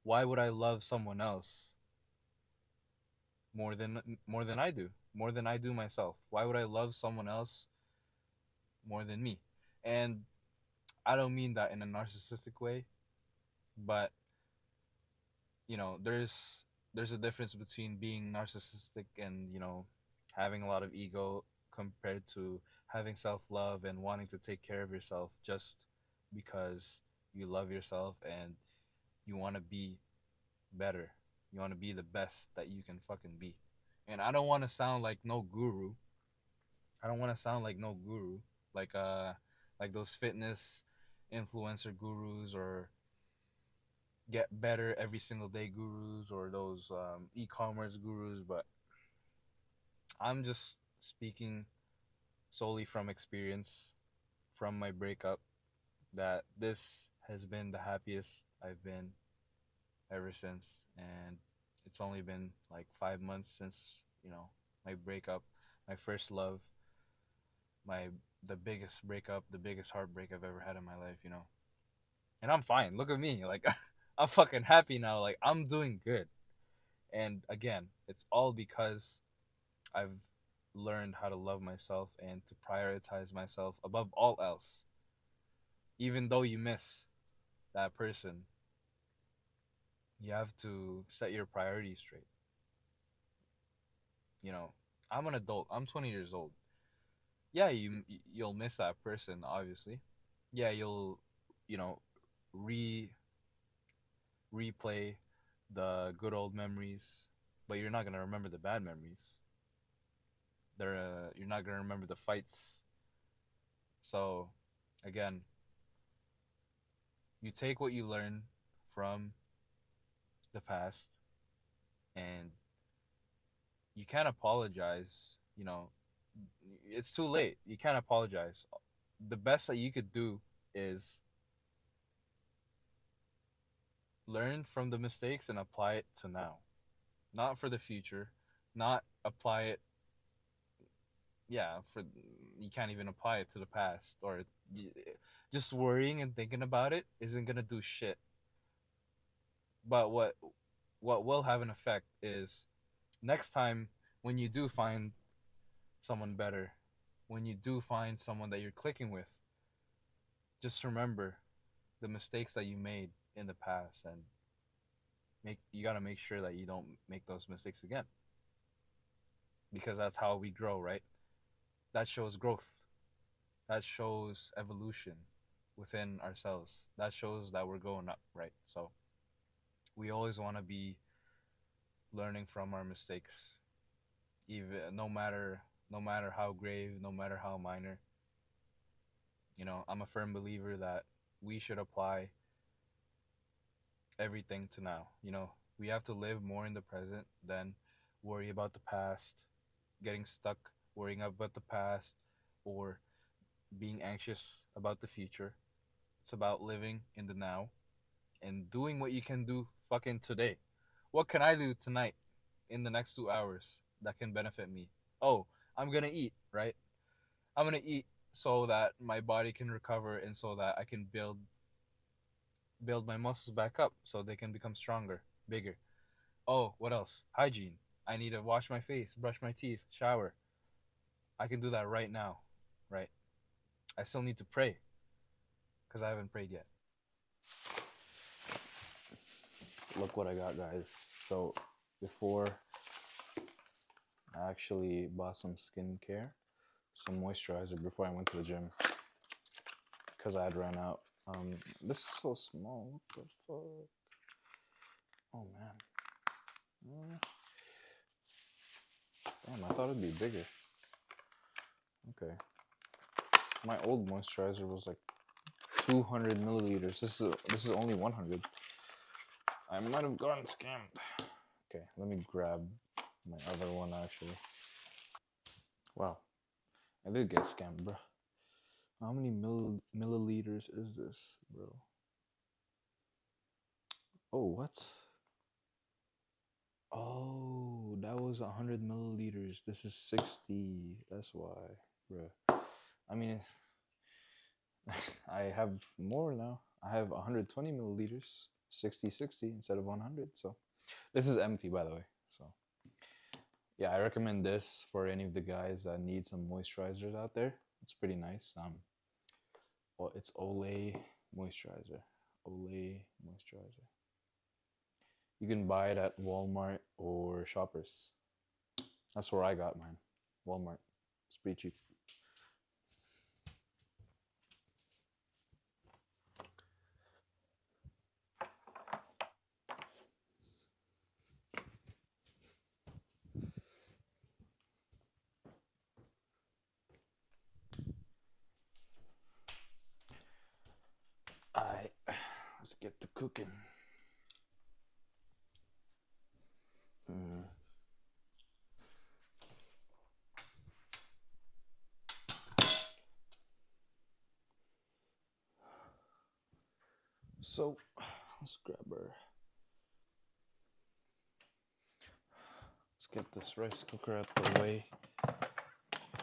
why would I love someone else more than I do? More than I do myself? Why would I love someone else more than me? And I don't mean that in a narcissistic way, but you know, there's a difference between being narcissistic and, you know, having a lot of ego compared to having self-love and wanting to take care of yourself just because you love yourself and you want to be better. You want to be the best that you can fucking be. And I don't want to sound like no guru. I don't want to sound like no guru, like like those fitness influencer gurus or get better every single day gurus or those e-commerce gurus, but I'm just speaking solely from experience, from my breakup, that this has been the happiest I've been ever since. And it's only been like 5 months since, you know, my breakup, my first love, my the biggest breakup, the biggest heartbreak I've ever had in my life, you know. And I'm fine. Look at me. Like I'm fucking happy now. Like I'm doing good. And again, it's all because I've learned how to love myself and to prioritize myself above all else. Even though you miss that person, you have to set your priorities straight. You know, I'm an adult. I'm 20 years old. Yeah, you'll miss that person, obviously. Yeah, you'll, you know, re replay the good old memories, but you're not gonna remember the bad memories. You're not gonna remember the fights. So, again, you take what you learn from the past, and you can't apologize. You know, it's too late. You can't apologize. The best that you could do is learn from the mistakes and apply it to now, not for the future, not apply it. Yeah, for you can't even apply it to the past, or just worrying and thinking about it isn't gonna do shit. But what will have an effect is next time when you do find someone better, when you do find someone that you're clicking with, just remember the mistakes that you made in the past, and you got to make sure that you don't make those mistakes again, because that's how we grow, right? That shows growth. That shows evolution within ourselves. That shows that we're going up, right? So we always want to be learning from our mistakes, even no matter how grave, no matter how minor. I'm a firm believer that we should apply everything to now. We have to live more in the present than worry about the past, getting stuck worrying about the past, or being anxious about the future. It's about living in the now and doing what you can do fucking today. What can I do tonight in the next 2 hours that can benefit me? Oh, I'm gonna eat, right? I'm gonna eat so that my body can recover and so that I can build my muscles back up so they can become stronger, bigger. Oh, what else? Hygiene. I need to wash my face, brush my teeth, shower. I can do that right now, right? I still need to pray because I haven't prayed yet. Look what I got, guys. So before, I actually bought some skincare, some moisturizer before I went to the gym because I had ran out. This is so small. What the fuck? Oh man. Damn, I thought it'd be bigger. Okay. My old moisturizer was like 200 milliliters. This is only 100. I might have gotten scammed. Okay, let me grab my other one actually. Wow, I did get scammed, bro. How many milliliters is this, bro? Oh, what? Oh, that was 100 milliliters. This is 60. That's why, bro. I mean, I have more now. I have 120 milliliters, 60 instead of 100. So this is empty, by the way. So yeah, I recommend this for any of the guys that need some moisturizers out there. It's pretty nice. Well, it's Olay moisturizer. Olay moisturizer. You can buy it at Walmart or Shoppers. That's where I got mine. Walmart. It's pretty cheap. Alright, let's get to cooking. So, let's grab her. Let's get this rice cooker out the way.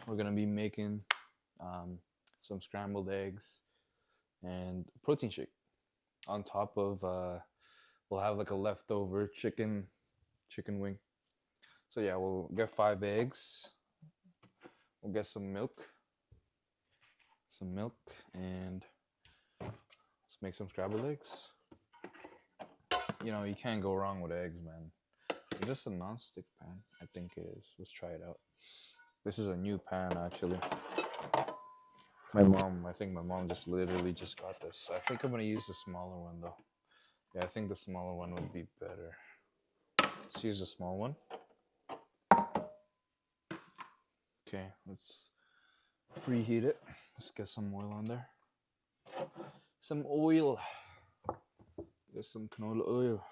We're gonna be making some scrambled eggs and protein shake. On top of, we'll have like a leftover chicken wing. So yeah, we'll get 5 eggs. We'll get some milk, and let's make some scrambled eggs. You can't go wrong with eggs, man. Is this a non-stick pan? I think it is. Let's try it out. This is a new pan, actually. I think my mom just literally just got this. I think I'm gonna use the smaller one though. Yeah, I think the smaller one would be better. Let's use the small one. Okay, let's preheat it. Let's get some oil on there. Some oil. Get some canola oil.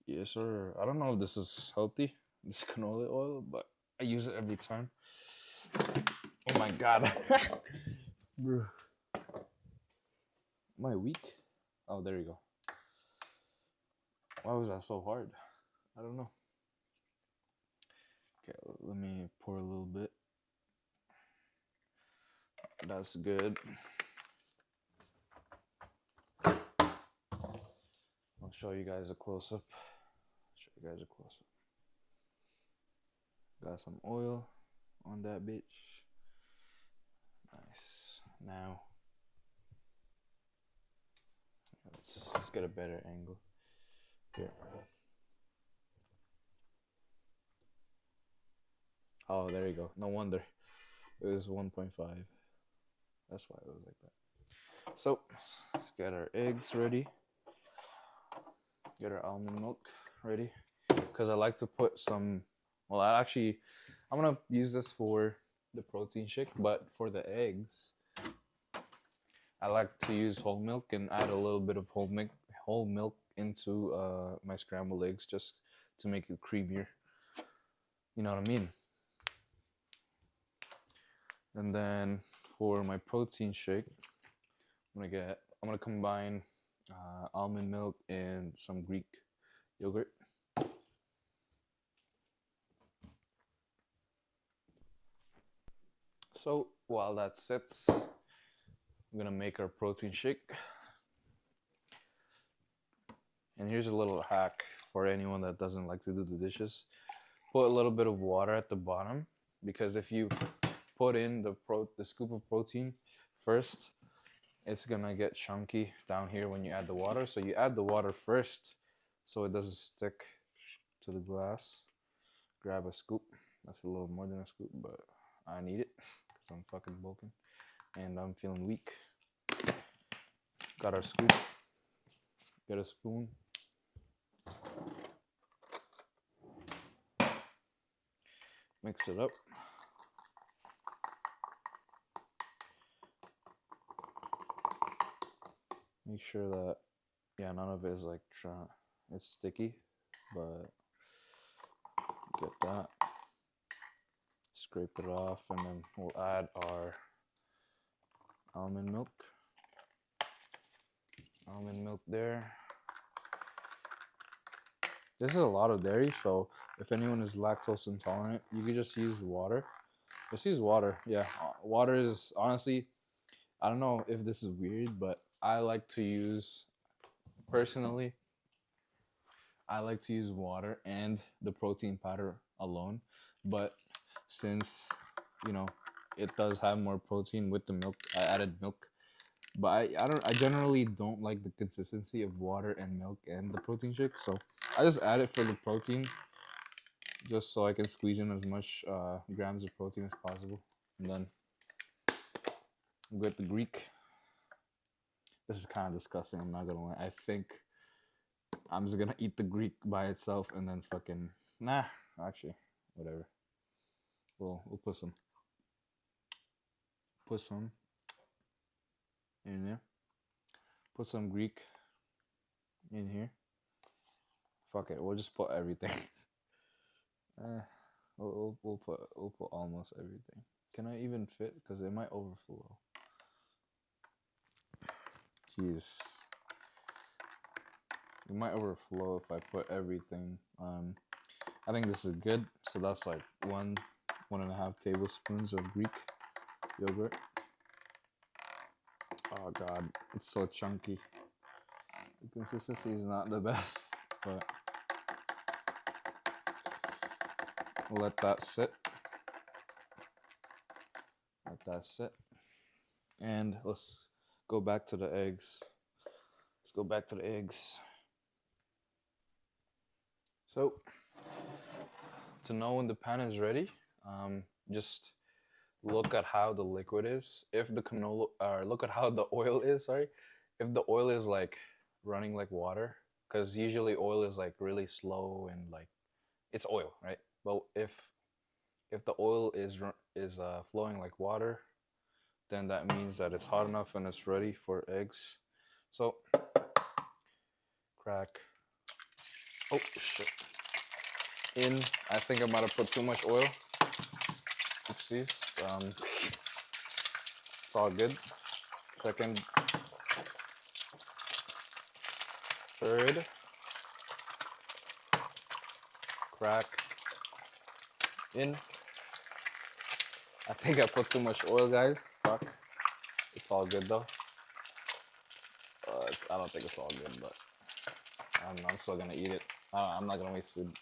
Yes, sir. I don't know if this is healthy, this canola oil, but I use it every time. Oh my god. Bro. Am I weak? Oh, there you go. Why was that so hard? I don't know. Okay, let me pour a little bit. That's good. I'll show you guys a close-up. you guys a close up. Got some oil on that bitch. Nice. Now, let's get a better angle. Here. Oh, there you go. No wonder. It was 1.5. That's why it was like that. So, let's get our eggs ready. Get our almond milk ready. Because I like to put some... Well, I'm going to use this for the protein shake. But for the eggs, I like to use whole milk and add a little bit of whole milk into my scrambled eggs just to make it creamier. You know what I mean? And then for my protein shake, I'm gonna combine almond milk and some Greek yogurt. So while that sits, I'm gonna make our protein shake. And here's a little hack for anyone that doesn't like to do the dishes. Put a little bit of water at the bottom, because if you put in the scoop of protein first, it's gonna get chunky down here when you add the water. So you add the water first so it doesn't stick to the glass. Grab a scoop. That's a little more than a scoop, but I need it because I'm fucking bulking and I'm feeling weak. Got our scoop. Get a spoon. Mix it up. Make sure that, yeah, none of it is like it's sticky, but get that. Scrape it off, and then we'll add our almond milk. Almond milk there. This is a lot of dairy, so if anyone is lactose intolerant, you could just use water. Just use water. Yeah, water is honestly, I don't know if this is weird, but I like to use, personally, I like to use water and the protein powder alone. But since, you know, it does have more protein with the milk, I added milk. But I generally don't like the consistency of water and milk and the protein shake, so I just add it for the protein, just so I can squeeze in as much grams of protein as possible. And then with the Greek, this is kind of disgusting, I'm not gonna lie. I think I'm just gonna eat the Greek by itself and then fucking, nah, actually, whatever. We'll put some in there. Put some Greek in here. Fuck it, we'll just put everything. We'll put almost everything. Can I even fit? Because it might overflow. Jeez. It might overflow if I put everything. I think this is good. So that's like 1.5 tablespoons of Greek yogurt. Oh god, it's so chunky. The consistency is not the best, but we'll let that sit. Let that sit. And let's go back to the eggs. Let's go back to the eggs. So, to know when the pan is ready, just look at how the liquid is. If the canola, look at how the oil is, sorry. If the oil is like running like water, because usually oil is like really slow and like, it's oil, right? But if the oil is flowing like water, then that means that it's hot enough and it's ready for eggs. So, crack. Oh shit. I think I might have put too much oil. Oopsies. It's all good. Second. Third. Crack. In. I think I put too much oil, guys. Fuck. It's all good though. I don't think it's all good, but I'm still gonna eat it. I'm not gonna waste food.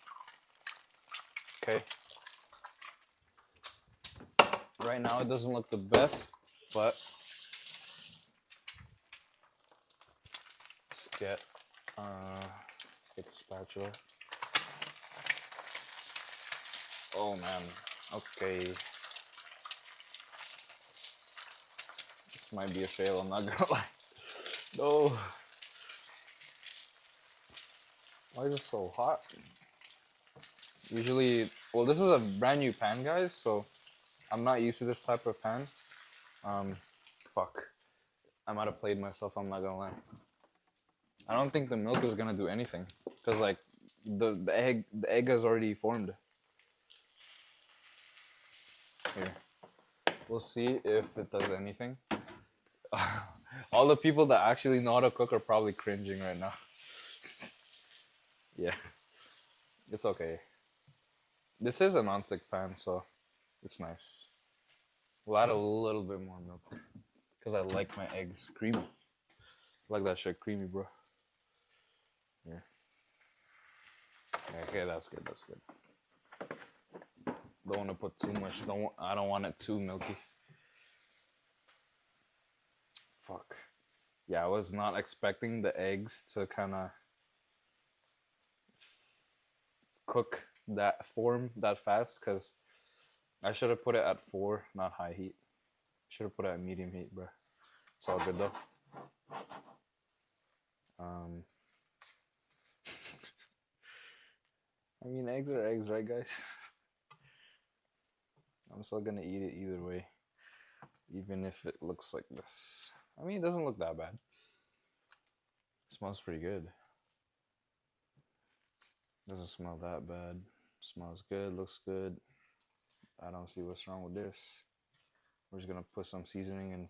Okay. Right now it doesn't look the best, but let's get the spatula. Oh man. Okay. This might be a fail, I'm not gonna lie. No. Why is it so hot? Usually, well, this is a brand new pan, guys, so I'm not used to this type of pan. Fuck. I might have played myself, I'm not gonna lie. I don't think the milk is gonna do anything, because like the egg has already formed. Here, we'll see if it does anything. All the people that actually know how to cook are probably cringing right now. Yeah, it's okay. This is a non-stick pan, so it's nice. We'll add a little bit more milk because I like my eggs creamy. I like that shit creamy, bro. Here. Okay, that's good. That's good. Don't want to put too much. I don't want it too milky. Fuck. Yeah, I was not expecting the eggs to kind of cook that form that fast, because I should have put it at 4, not high heat. Should have put it at medium heat, bro. It's all good though. I mean, eggs are eggs, right, guys? I'm still gonna eat it either way, even if it looks like this. I mean, it doesn't look that bad. It smells pretty good. Doesn't smell that bad. Smells good, looks good. I don't see what's wrong with this. We're just gonna put some seasoning and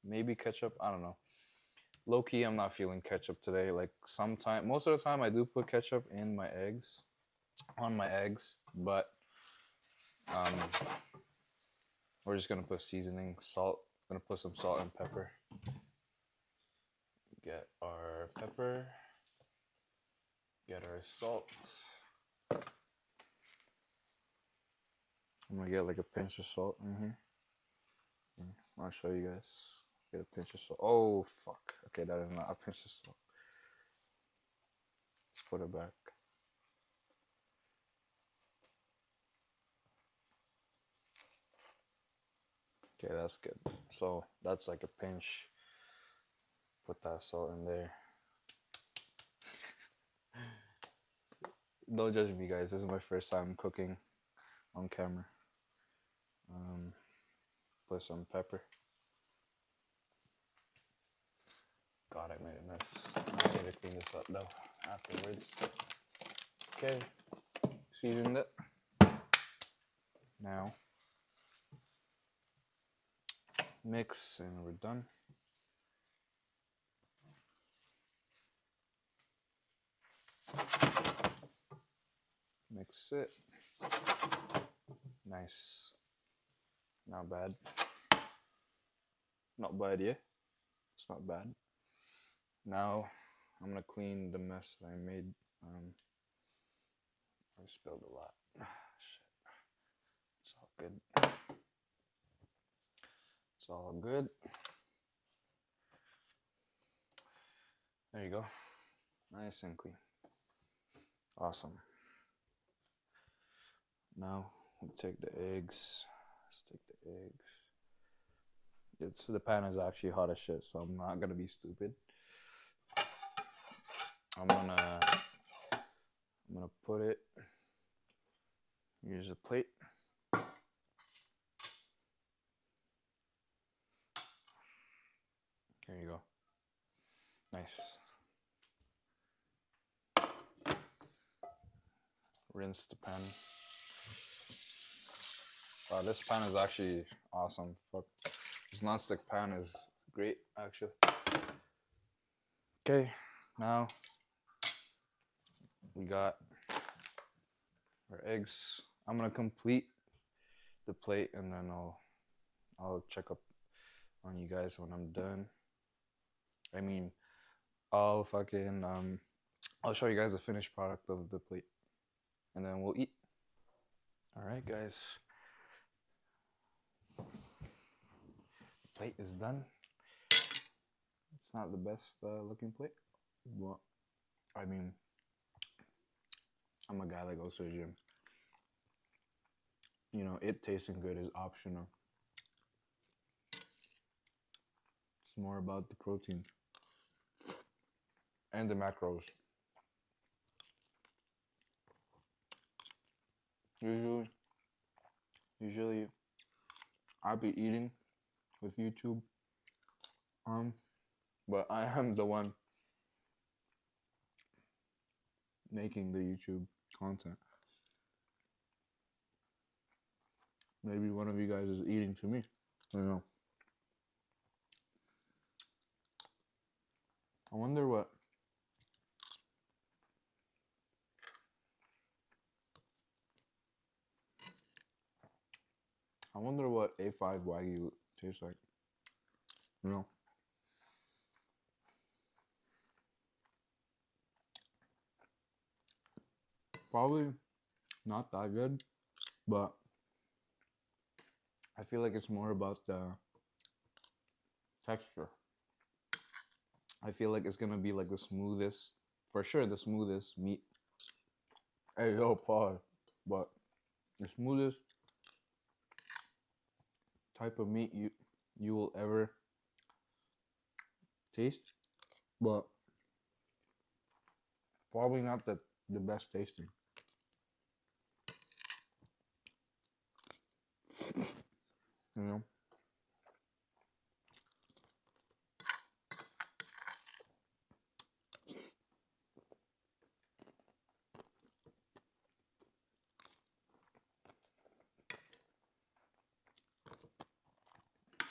maybe ketchup. I don't know. Low key, I'm not feeling ketchup today. Like most of the time, I do put ketchup in my eggs, on my eggs, but we're just gonna put seasoning, salt. Gonna put some salt and pepper. Get our pepper. Get our salt. I'm gonna get like a pinch of salt in here. I'll show you guys. Get a pinch of salt. Oh fuck. Okay, that is not a pinch of salt. Let's put it back. Okay, that's good. So that's like a pinch. Put that salt in there. Don't judge me, guys. This is my first time cooking on camera. Put some pepper. God, I made a mess. I need to clean this up though afterwards. Okay, seasoned it. Now mix and we're done. Mix it. Nice. Not bad. Not bad, yeah? It's not bad. Now I'm gonna clean the mess that I made. I spilled a lot. Shit. It's all good. It's all good. There you go. Nice and clean. Awesome. Now we take the eggs. Let's take the eggs. The pan is actually hot as shit, so I'm not gonna be stupid. I'm gonna put it. Here's a plate. Here you go. Nice. Rinse the pan. Wow, this pan is actually awesome. Fuck. This non-stick pan is great, actually. Okay, now we got our eggs. I'm gonna complete the plate and then I'll check up on you guys when I'm done. I mean, I'll fucking I'll show you guys the finished product of the plate, and then we'll eat. All right, guys. The plate is done. It's not the best looking plate, but I mean, I'm a guy that goes to the gym. You know, it tasting good is optional. It's more about the protein and the macros. Usually, I'll be eating with YouTube, but I am the one making the YouTube content. Maybe one of you guys is eating to me. I don't know. I wonder what. I wonder what A5 Wagyu tastes like. You know. Probably not that good, but I feel like it's more about the texture. I feel like it's gonna be like the smoothest, for sure, the smoothest meat. Hey, yo, pause. But the smoothest type of meat you will ever taste, but probably not the best tasting. You know.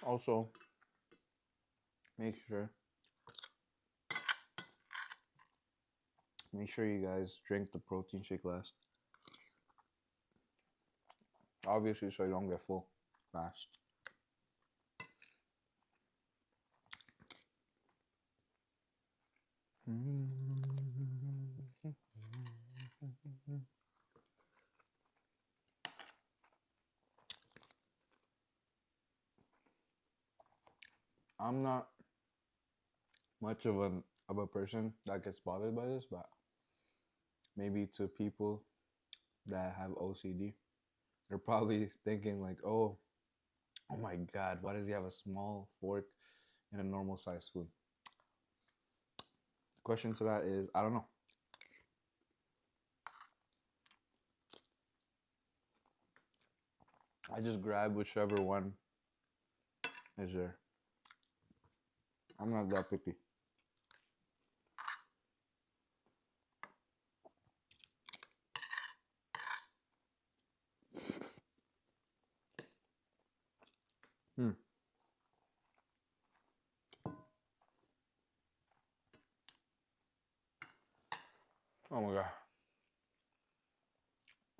Also, make sure you guys drink the protein shake last. Obviously, so you don't get full fast. I'm not much of a person that gets bothered by this, but maybe to people that have OCD, they're probably thinking like, oh my God, why does he have a small fork in a normal size spoon? The question to that is, I don't know. I just grab whichever one is there. I'm not that picky. Oh my God.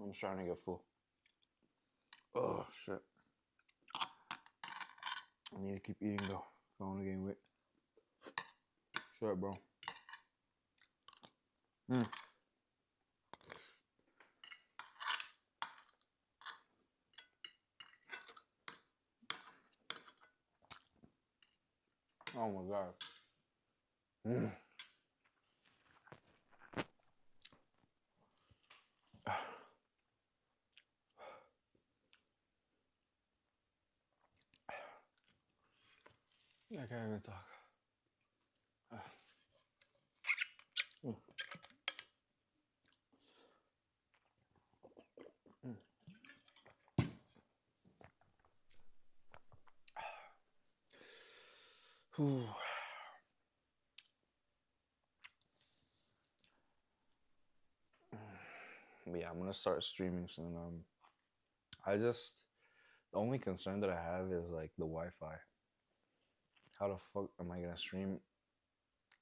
I'm starting to get full. Oh shit. I need to keep eating though if I want to gain weight. Shit, bro. Oh my God. I can't even talk. But yeah, I'm gonna start streaming soon. The only concern that I have is like the Wi-Fi. How the fuck am I gonna stream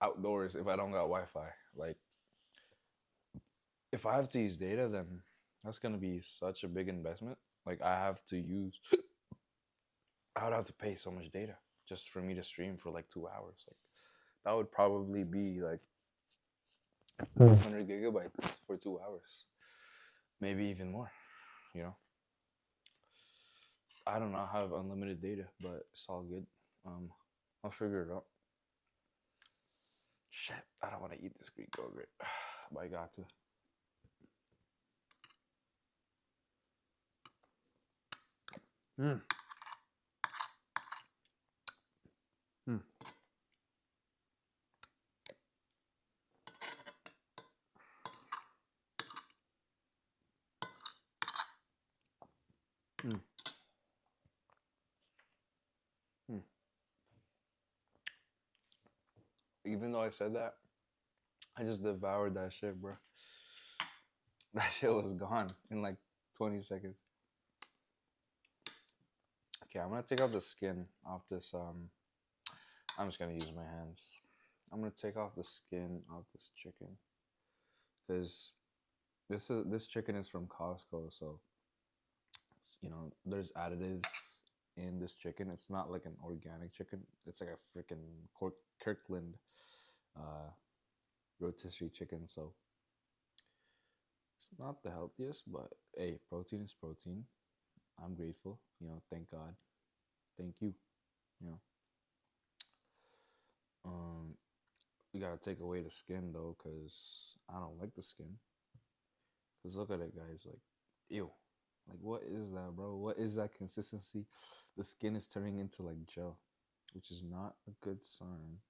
outdoors if I don't got Wi-Fi? Like, if I have to use data, then that's gonna be such a big investment. Like, I would have to pay so much data just for me to stream for like 2 hours. Like, that would probably be like 100 gigabytes for 2 hours, maybe even more. You know, I don't know. I have unlimited data, but it's all good. I'll figure it out. Shit, I don't want to eat this Greek yogurt, but I got to. Mm. Mm. Mm. Mm. Even though I said that, I just devoured that shit, bro. That shit was gone in like 20 seconds. Okay, I'm gonna take out the skin off this. I'm just gonna use my hands. I'm gonna take off the skin off this chicken because this chicken is from Costco, so there's additives in this chicken. It's not like an organic chicken. It's like a freaking Kirkland rotisserie chicken, so it's not the healthiest, but hey, protein is protein. I'm grateful. Thank God. Thank you. You know. You gotta take away the skin though, cause I don't like the skin. Cause look at it, guys. Like, ew. Like, what is that, bro? What is that consistency? The skin is turning into like gel, which is not a good sign.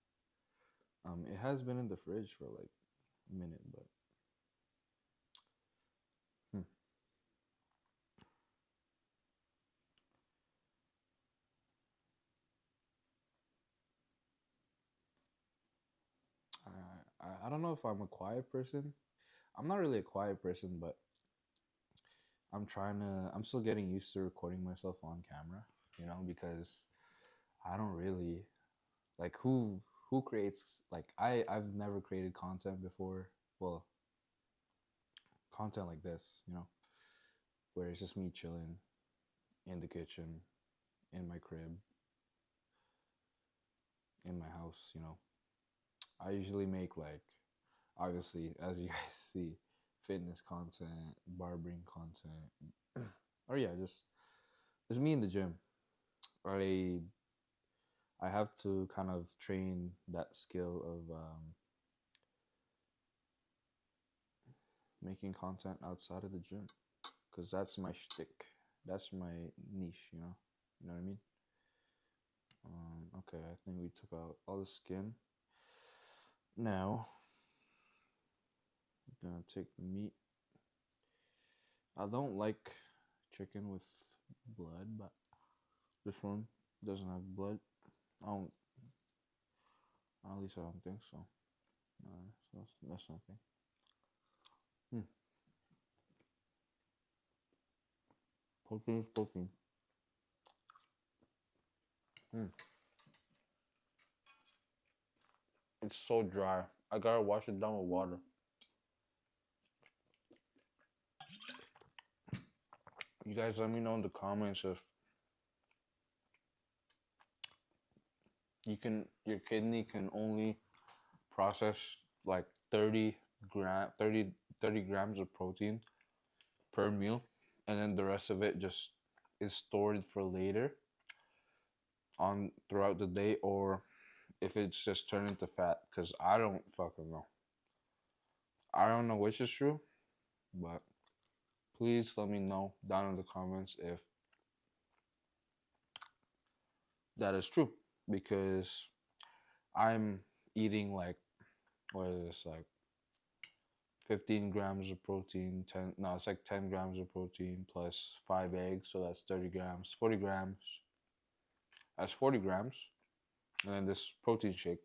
It has been in the fridge for like a minute, but I don't know if I'm a quiet person. I'm not really a quiet person, but I'm still getting used to recording myself on camera, because I don't really like who creates, like I've never created content before. Well, content like this, where it's just me chilling in the kitchen, in my crib, in my house, I usually make, like, obviously, as you guys see, fitness content, barbering content, or yeah, just me in the gym. I have to kind of train that skill of making content outside of the gym, because that's my shtick. That's my niche. You know what I mean? Okay, I think we took out all the skin. Now, I'm gonna take the meat. I don't like chicken with blood, but this one doesn't have blood. I don't. At least I don't think so. So that's nothing. Protein is protein. It's so dry. I gotta wash it down with water. You guys let me know in the comments if your kidney can only process like 30 grams of protein per meal, and then the rest of it just is stored for later on throughout the day, or if it's just turned into fat, because I don't fucking know. I don't know which is true, but please let me know down in the comments if that is true, because I'm eating like, what is this, like 15 grams of protein, it's like 10 grams of protein plus 5 eggs, so that's 30 grams, 40 grams. That's 40 grams. And then this protein shake,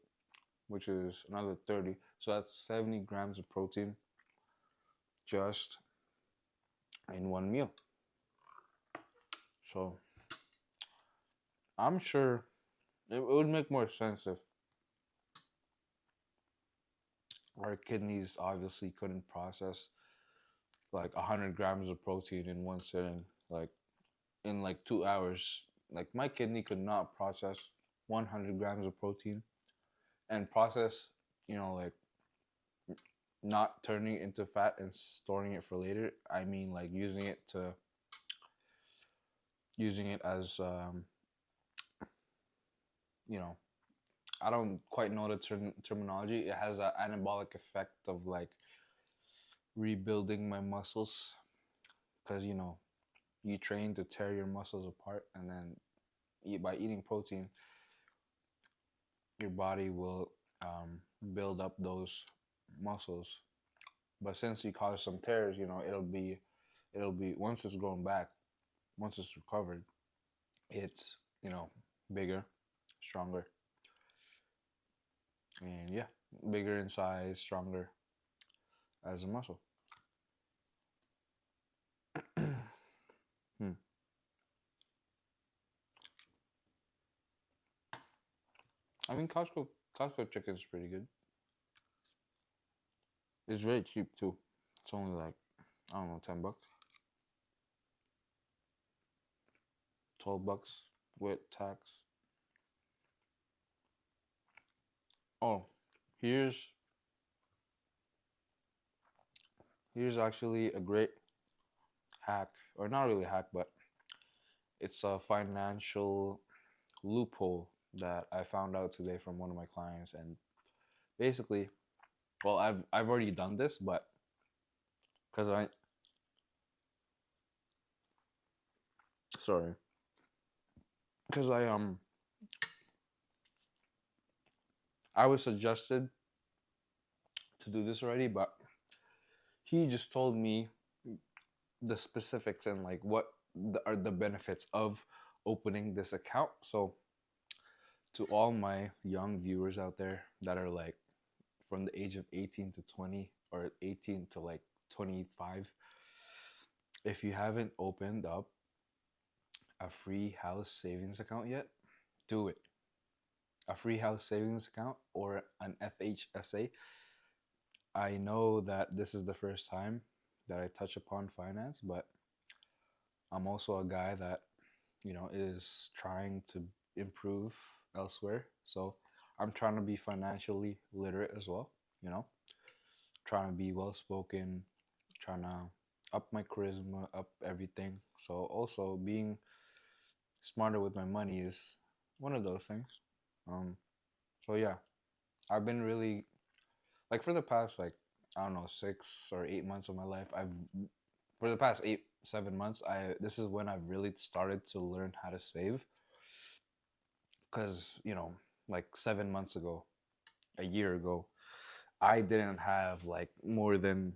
which is another 30. So that's 70 grams of protein just in one meal. So I'm sure it would make more sense if our kidneys obviously couldn't process like 100 grams of protein in one sitting, like in like 2 hours. Like my kidney could not process 100 grams of protein and process, like not turning it into fat and storing it for later. I mean like using it as you know, I don't quite know the terminology. It has an anabolic effect of like rebuilding my muscles because you know you train to tear your muscles apart, and then by eating protein, your body will build up those muscles. But since you cause some tears, you know it'll be once it's grown back, once it's recovered, it's bigger, stronger, and yeah, bigger in size, stronger as a muscle. Hmm. I mean, Costco chicken is pretty good. It's very cheap too. It's only like I don't know, $10, $12 with tax. Oh, here's here's actually a great hack, or not really hack, but it's a financial loophole that I found out today from one of my clients. And basically, well, I've already done this, but because I sorry, because I was suggested to do this already, but he just told me the specifics and like what are the benefits of opening this account. So to all my young viewers out there that are like from the age of 18 to 20 or 18 to like 25, if you haven't opened up a free house savings account yet, do it. A free house savings account or an FHSA. I know that this is the first time that I touch upon finance, but I'm also a guy that, is trying to improve elsewhere. So I'm trying to be financially literate as well, you know, trying to be well spoken, trying to up my charisma, up everything. So also being smarter with my money is one of those things. Um, so yeah, I've been really like for the past like I don't know 6 or 8 months of my life. For the past 8 7 months, I this is when I've really started to learn how to save. Because like 7 months ago, a year ago, I didn't have like more than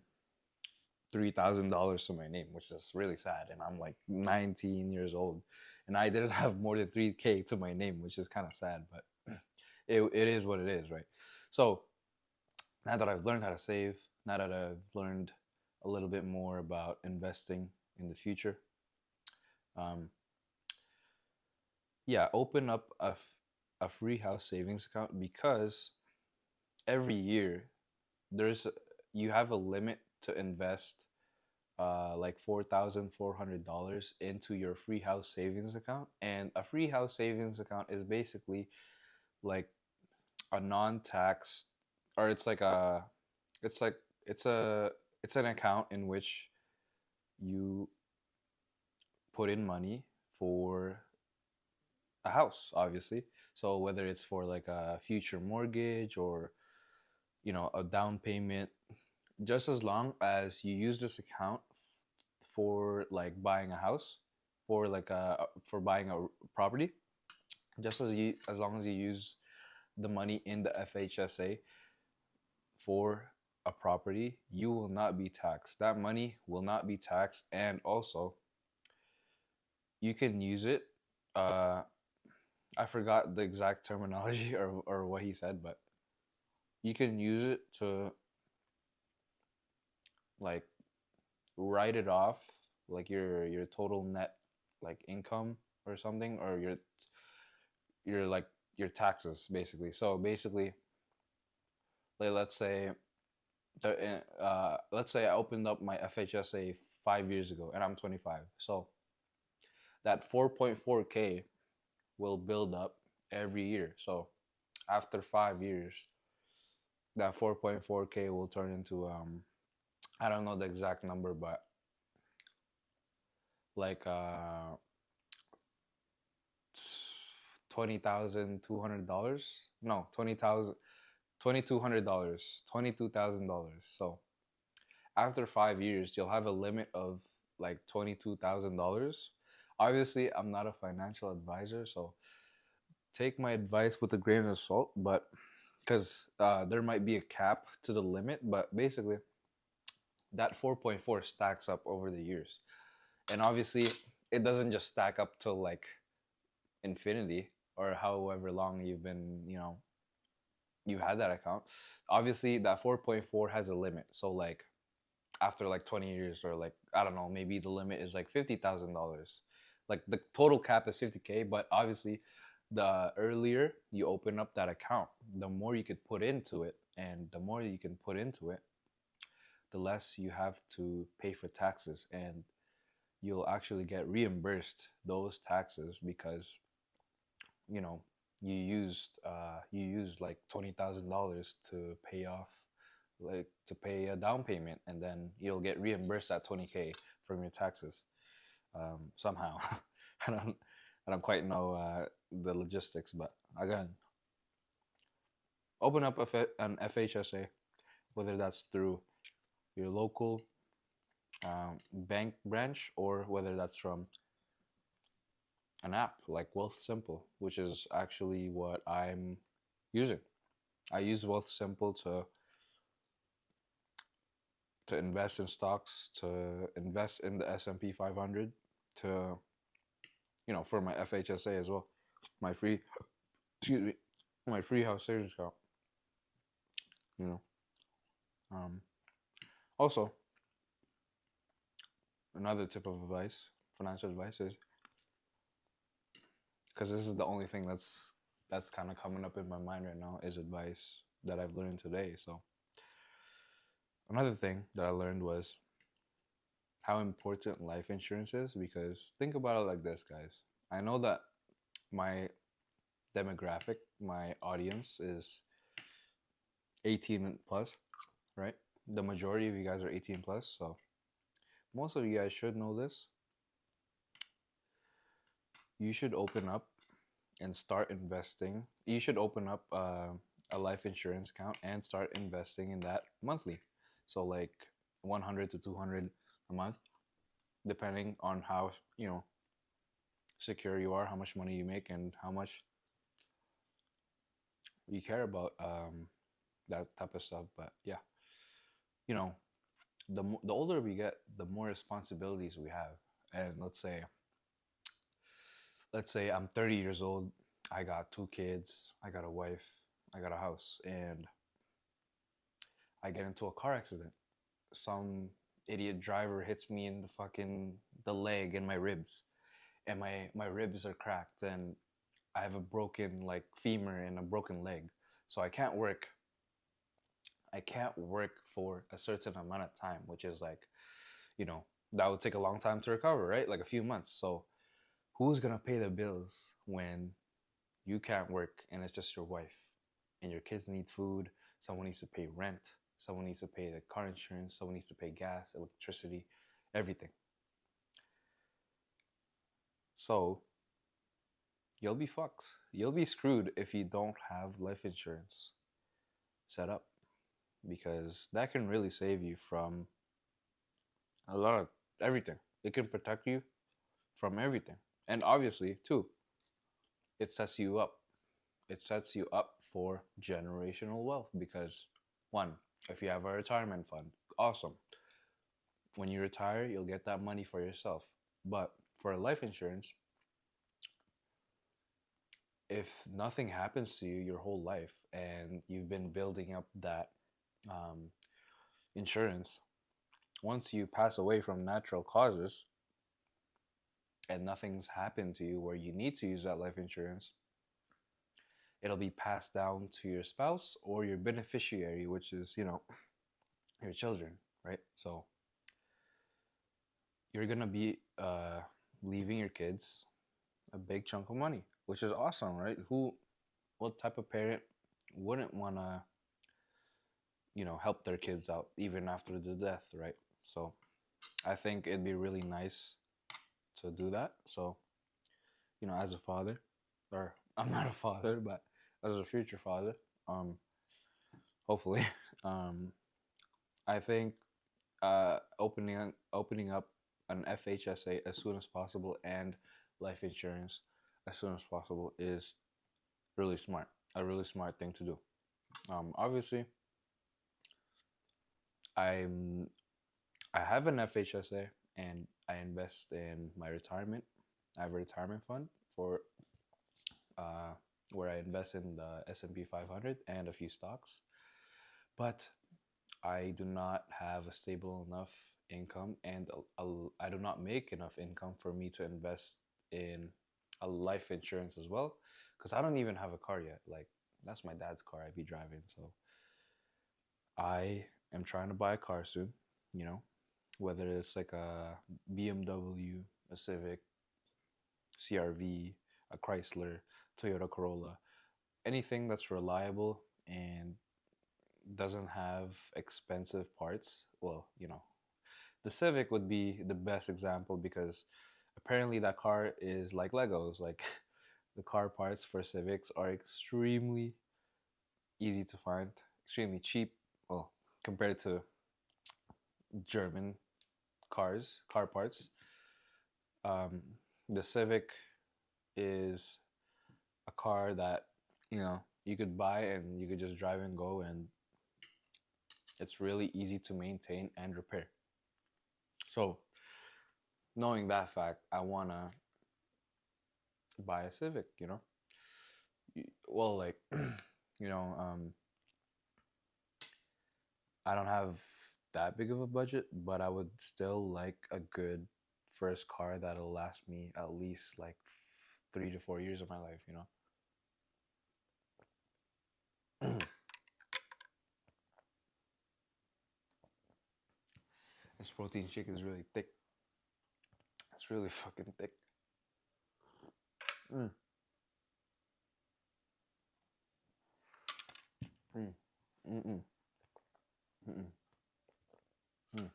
$3,000 to my name, which is really sad. And I'm like 19 years old, and I didn't have more than 3K to my name, which is kind of sad. But it is what it is, right? So now that I've learned how to save, now that I've learned a little bit more about investing in the future, um, yeah, open up a free house savings account because every year there's you have a limit to invest like $4,400 into your free house savings account. And a free house savings account is basically like a non-tax, or it's like it's a it's an account in which you put in money for a house, obviously. So whether it's for like a future mortgage or a down payment, just as long as you use this account for like buying a house, for buying a property, just as long as you use the money in the FHSA for a property, you will not be taxed. That money will not be taxed, and also you can use it. Uh, I forgot the exact terminology or what he said, but you can use it to like write it off like your total net like income or something, or your like your taxes basically. So basically, like let's say I opened up my FHSA 5 years ago and I'm 25. So that 4.4K will build up every year. So after 5 years, that 4.4K will turn into I don't know the exact number, but like $20,200. No, $2,200, $22,000. So after 5 years, you'll have a limit of like $22,000. Obviously, I'm not a financial advisor, so take my advice with a grain of salt, but because there might be a cap to the limit, but basically that 4.4 stacks up over the years. And obviously, it doesn't just stack up to like infinity or however long you've been, you've had that account. Obviously, that 4.4 has a limit. So like after like 20 years or like I don't know, maybe the limit is like $50,000. Like the total cap is 50K, but obviously the earlier you open up that account, the more you could put into it, and the more you can put into it, the less you have to pay for taxes, and you'll actually get reimbursed those taxes because you know you used like $20,000 to pay off, like to pay a down payment, and then you'll get reimbursed that 20K from your taxes somehow. I don't I don't quite know the logistics, but again, open up an FHSA, whether that's through your local bank branch or whether that's from an app like Wealthsimple, which is actually what I'm using. I use Wealthsimple to invest in stocks, to invest in the S&P 500, to for my FHSA as well, my free excuse me, my free house savings account. You know, also another tip of advice, financial advice is because this is the only thing that's kind of coming up in my mind right now is advice that I've learned today. So another thing that I learned was how important life insurance is, because think about it like this, guys. I know that my demographic, my audience is 18 plus, right? The majority of you guys are 18 plus, so most of you guys should know this. You should open up and start investing. You should open up a life insurance account and start investing in that monthly. So like 100 to 200 a month, depending on how secure you are, how much money you make, and how much you care about that type of stuff. But yeah, you know, the older we get, the more responsibilities we have. And let's say I'm 30 years old, I got 2 kids, I got a wife, I got a house, and I get into a car accident. Some idiot driver hits me in the leg and my ribs, and my ribs are cracked, and I have a broken like femur and a broken leg, so I can't work. I can't work for a certain amount of time, which is like, you know, that would take a long time to recover, right? Like a few months. So who's gonna pay the bills when you can't work and it's just your wife and your kids need food? Someone needs to pay rent. Someone needs to pay the car insurance. Someone needs to pay gas, electricity, everything. So you'll be fucked. You'll be screwed if you don't have life insurance set up, because that can really save you from a lot of everything. It can protect you from everything. And obviously, too, it sets you up. It sets you up for generational wealth because, one, if you have a retirement fund, awesome. When you retire, you'll get that money for yourself. But for a life insurance, if nothing happens to you your whole life and you've been building up that insurance, once you pass away from natural causes and nothing's happened to you where you need to use that life insurance, it'll be passed down to your spouse or your beneficiary, which is, your children, right? So you're gonna be leaving your kids a big chunk of money, which is awesome, right? What type of parent wouldn't wanna help their kids out even after the death, right? So I think it'd be really nice to do that. So, as a father, or I'm not a father, but as a future father, um, hopefully, um, I think opening up an FHSA as soon as possible and life insurance as soon as possible is really smart. A really smart thing to do. Obviously, I'm I have an FHSA and I invest in my retirement. I have a retirement fund for uh, where I invest in the S&P 500 and a few stocks. But I do not have a stable enough income, and I do not make enough income for me to invest in a life insurance as well, because I don't even have a car yet. Like, that's my dad's car I be driving. So I am trying to buy a car soon, whether it's like a BMW, a Civic, CRV, a Chrysler, Toyota Corolla, anything that's reliable and doesn't have expensive parts. Well, the Civic would be the best example because apparently that car is like Legos. Like the car parts for Civics are extremely easy to find, extremely cheap. Well, compared to German car parts. Um, the Civic is a car that you could buy and you could just drive and go, and it's really easy to maintain and repair. So, knowing that fact, I wanna buy a Civic. Well, like, I don't have that big of a budget, but I would still like a good first car that'll last me at least like 3 to 4 years of my life. This protein shake is really thick. It's really fucking thick. Mm. Mm. Mm-mm. Mm-mm. Mm.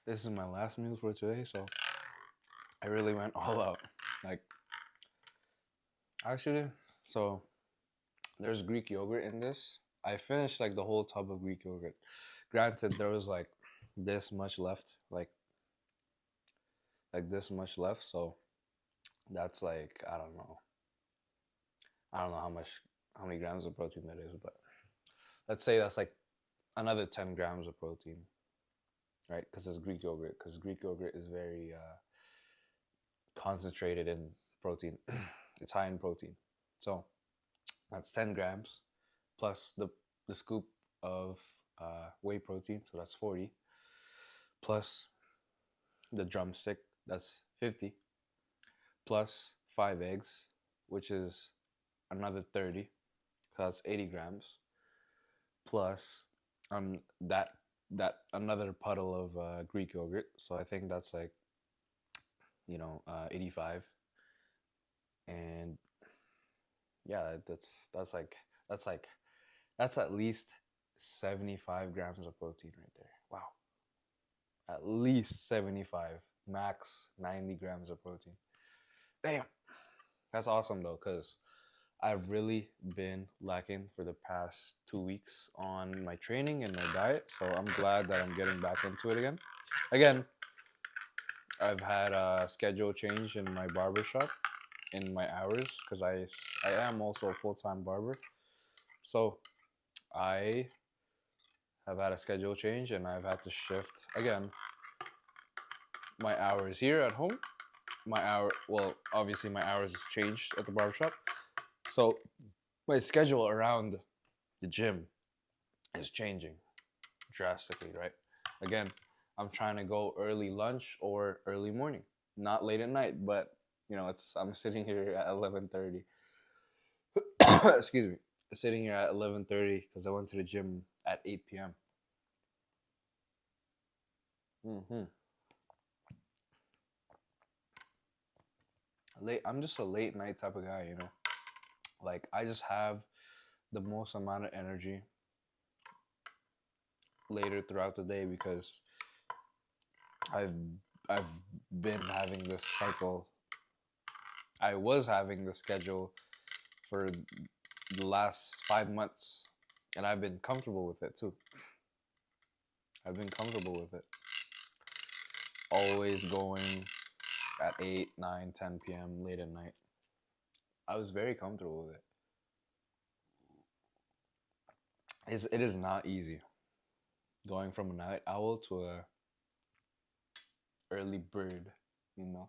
This is my last meal for today, so I really went all out. Like, actually, so there's Greek yogurt in this. I finished like the whole tub of Greek yogurt. Granted, there was like this much left, like this much left. So that's like, I don't know how many grams of protein that is, but let's say that's like another 10 grams of protein, right? Because it's Greek yogurt. Because Greek yogurt is very concentrated in protein. It's high in protein. So that's 10 grams plus the scoop of whey protein. So that's 40. Plus the drumstick. That's 50. Plus 5 eggs, which is another 30. So that's 80 grams. Plus that another puddle of Greek yogurt. So I think that's like 85. And yeah, that's at least 75 grams of protein right there. Wow. At least 75, max 90 grams of protein. Damn. That's awesome though, because I've really been lacking for the past 2 weeks on my training and my diet. So I'm glad that I'm getting back into it again. Again, I've had a schedule change in my barbershop, in my hours, because I am also a full-time barber. So I have had a schedule change and I've had to shift again my hours here at home. Obviously my hours has changed at the barbershop. So my schedule around the gym is changing drastically, right? Again, I'm trying to go early lunch or early morning, not late at night, but I'm sitting here at 11:30. Excuse me. Sitting here at 11:30 because I went to the gym at 8 p.m. I'm just a late night type of guy. Like I just have the most amount of energy later throughout the day because I've I've been having this cycle. I was having the schedule for the last 5 months, and I've been comfortable with it too. I've been comfortable with it. Always going at 8, 9, 10 p.m. late at night. I was very comfortable with it. It is not easy going from a night owl to a early bird, you know.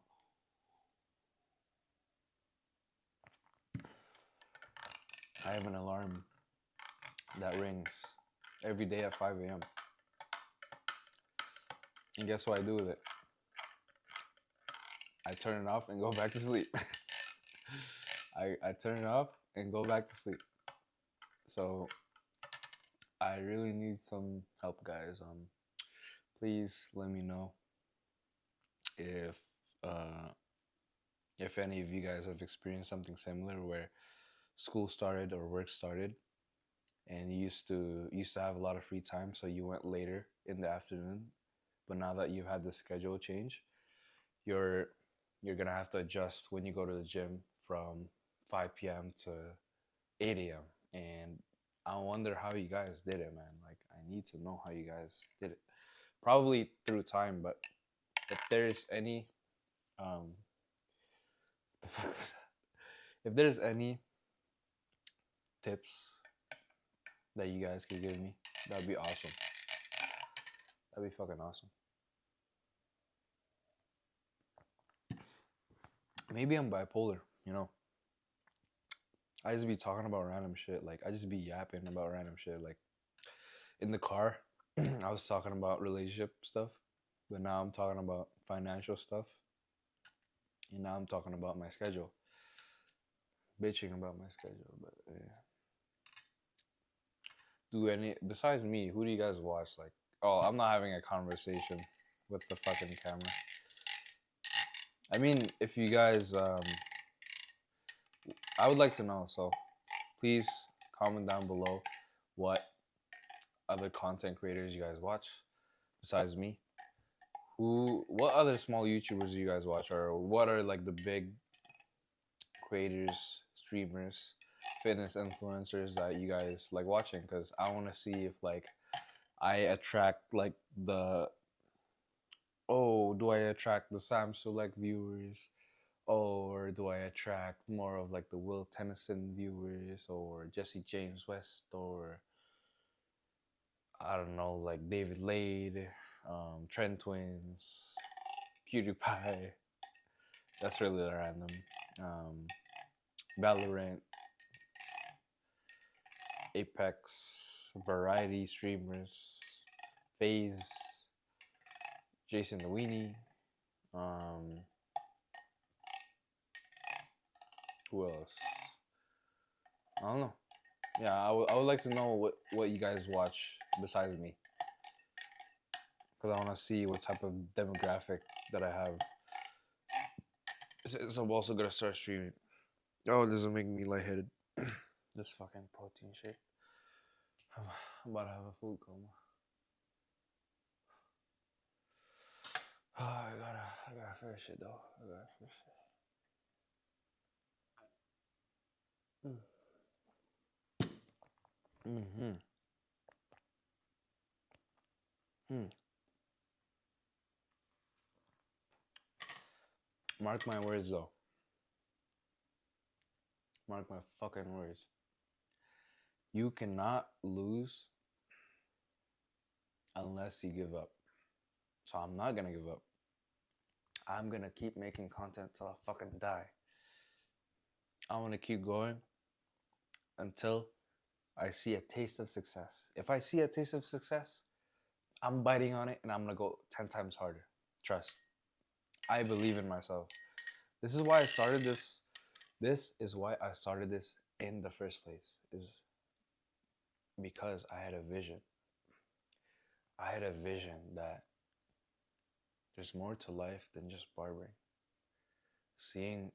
I have an alarm that rings every day at 5 a.m. And guess what I do with it? I turn it off and go back to sleep. I turn it off and go back to sleep. So I really need some help, guys. Please let me know if uh, if any of you guys have experienced something similar where school started or work started and you used to have a lot of free time, so you went later in the afternoon, but now that you've had the schedule change, you're gonna have to adjust when you go to the gym from 5 p.m. to 8 a.m. And I wonder how you guys did it, man. Like I need to know how you guys did it. Probably through time, but if there's any the fuck is that? If there's any tips that you guys could give me, that'd be awesome. That'd be fucking awesome. Maybe I'm bipolar, you know. I just be talking about random shit. Like I just be yapping about random shit. Like in the car, I was talking about relationship stuff, but now I'm talking about financial stuff, and now I'm talking about my schedule, bitching about my schedule. But yeah. Do any besides me? Who do you guys watch? Like, oh, I'm not having a conversation with the fucking camera. I mean, if you guys, I would like to know. So, please comment down below what other content creators you guys watch besides me. What other small YouTubers do you guys watch, or what are like the big creators, streamers, fitness influencers that you guys like watching? Because I want to see if like I attract like the do I attract the Sam Select viewers? Or do I attract more of like the Will Tennyson viewers or Jesse James West or I don't know, like David Lade, Trend Twins, PewDiePie. That's really random. Valorant, Apex, variety streamers, FaZe, Jason the Weenie. Who else? I don't know. Yeah, I would like to know what you guys watch besides me. Because I want to see what type of demographic that I have. So I'm also going to start streaming. Oh, it doesn't make me lightheaded. This fucking protein shake. I'm about to have a food coma. Oh, I gotta finish it though. I gotta finish it. Mark my words though. Mark my fucking words. You cannot lose unless you give up. So I'm not gonna give up. I'm gonna keep making content till I fucking die. I wanna keep going until I see a taste of success. If I see a taste of success, I'm biting on it and I'm gonna go 10 times harder. Trust. I believe in myself. This is why I started this. This is why I started this in the first place. Is because I had a vision. I had a vision that there's more to life than just barbering. Seeing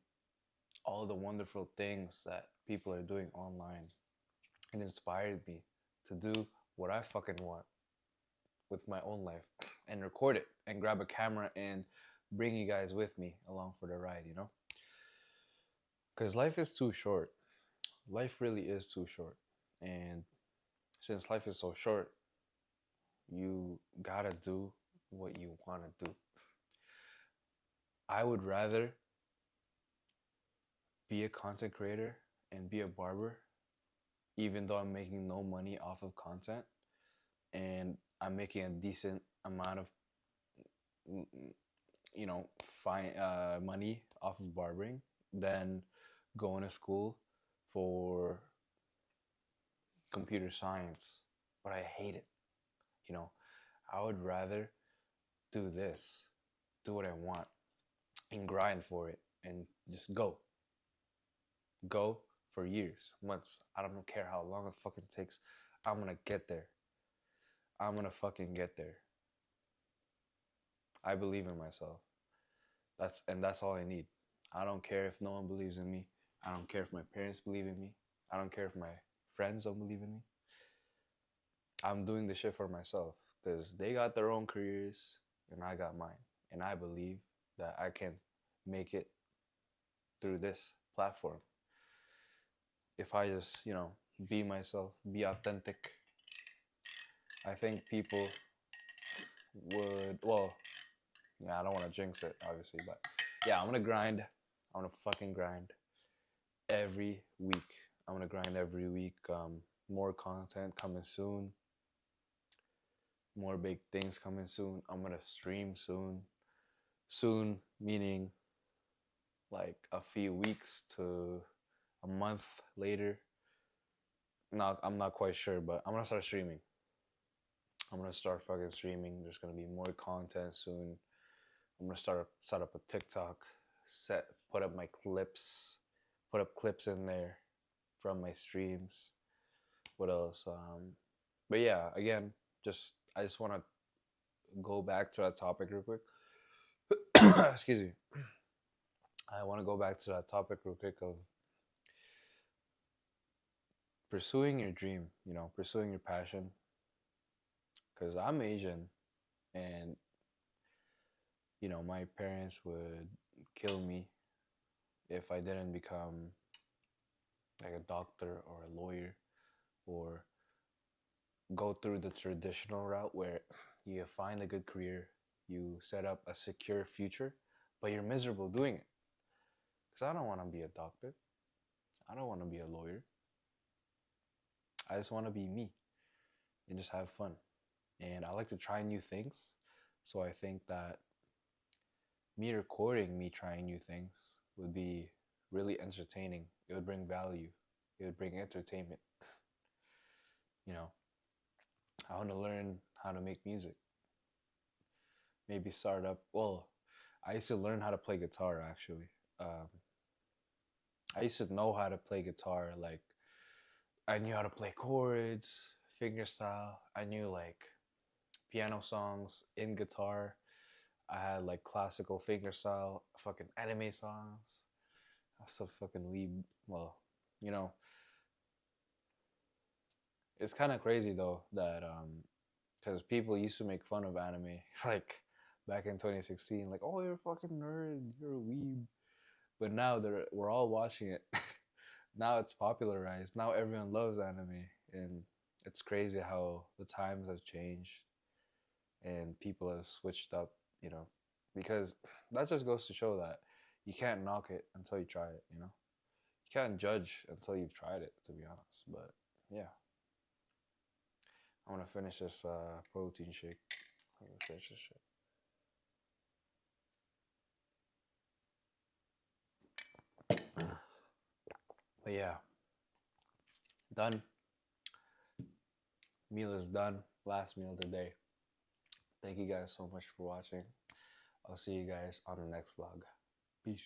all the wonderful things that people are doing online. It inspired me to do what I fucking want with my own life and record it and grab a camera and bring you guys with me along for the ride, you know? Because life is too short. Life really is too short. And since life is so short, you gotta do what you wanna do. I would rather be a content creator and be a barber, even though I'm making no money off of content and I'm making a decent amount of, you know, fine money off of barbering, than going to school for computer science. But I hate it. You know, I would rather do this, do what I want, and grind for it, and just go for years, months. I don't care how long it fucking takes. I'm gonna get there. I'm gonna fucking get there. I believe in myself. That's all I need. I don't care if no one believes in me. I don't care if my parents believe in me. I don't care if my friends don't believe in me. I'm doing the shit for myself because they got their own careers and I got mine. And I believe that I can make it through this platform. If I just, you know, be myself, be authentic, I think people would, well, yeah, I don't want to jinx it, obviously, but yeah, I'm gonna grind. I'm gonna fucking grind every week. I'm gonna grind every week. More content coming soon. More big things coming soon. I'm gonna stream soon. Soon meaning like a few weeks to a month later. No, I'm not quite sure, but I'm gonna start streaming. I'm gonna start fucking streaming. There's gonna be more content soon. I'm gonna set up a TikTok, put up my clips, put up clips in there from my streams. What else? But yeah, again, I just want to go back to that topic real quick. Excuse me. I want to go back to that topic real quick of pursuing your dream. You know, pursuing your passion. Because I'm Asian, and you know, my parents would kill me if I didn't become like a doctor or a lawyer or go through the traditional route where you find a good career, you set up a secure future, but you're miserable doing it. Because I don't want to be a doctor. I don't want to be a lawyer. I just want to be me and just have fun. And I like to try new things. So I think that me recording me trying new things would be really entertaining. It would bring value. It would bring entertainment. You know, I want to learn how to make music. Maybe start up. Well, I used to learn how to play guitar actually. I used to know how to play guitar. Like, I knew how to play chords, fingerstyle. I knew like piano songs in guitar. I had like classical fingerstyle, fucking anime songs. I was so fucking weeb. Well, you know, it's kind of crazy though that because people used to make fun of anime like back in 2016, like, oh, you're a fucking nerd, you're a weeb. But now we're all watching it. Now it's popularized. Now everyone loves anime, and it's crazy how the times have changed and people have switched up. You know, because that just goes to show that you can't knock it until you try it. You know, you can't judge until you've tried it. To be honest, but yeah. I'm gonna finish this protein shake. I'm gonna finish this shit. But yeah, done. Meal is done. Last meal of the day. Thank you guys so much for watching. I'll see you guys on the next vlog. Peace.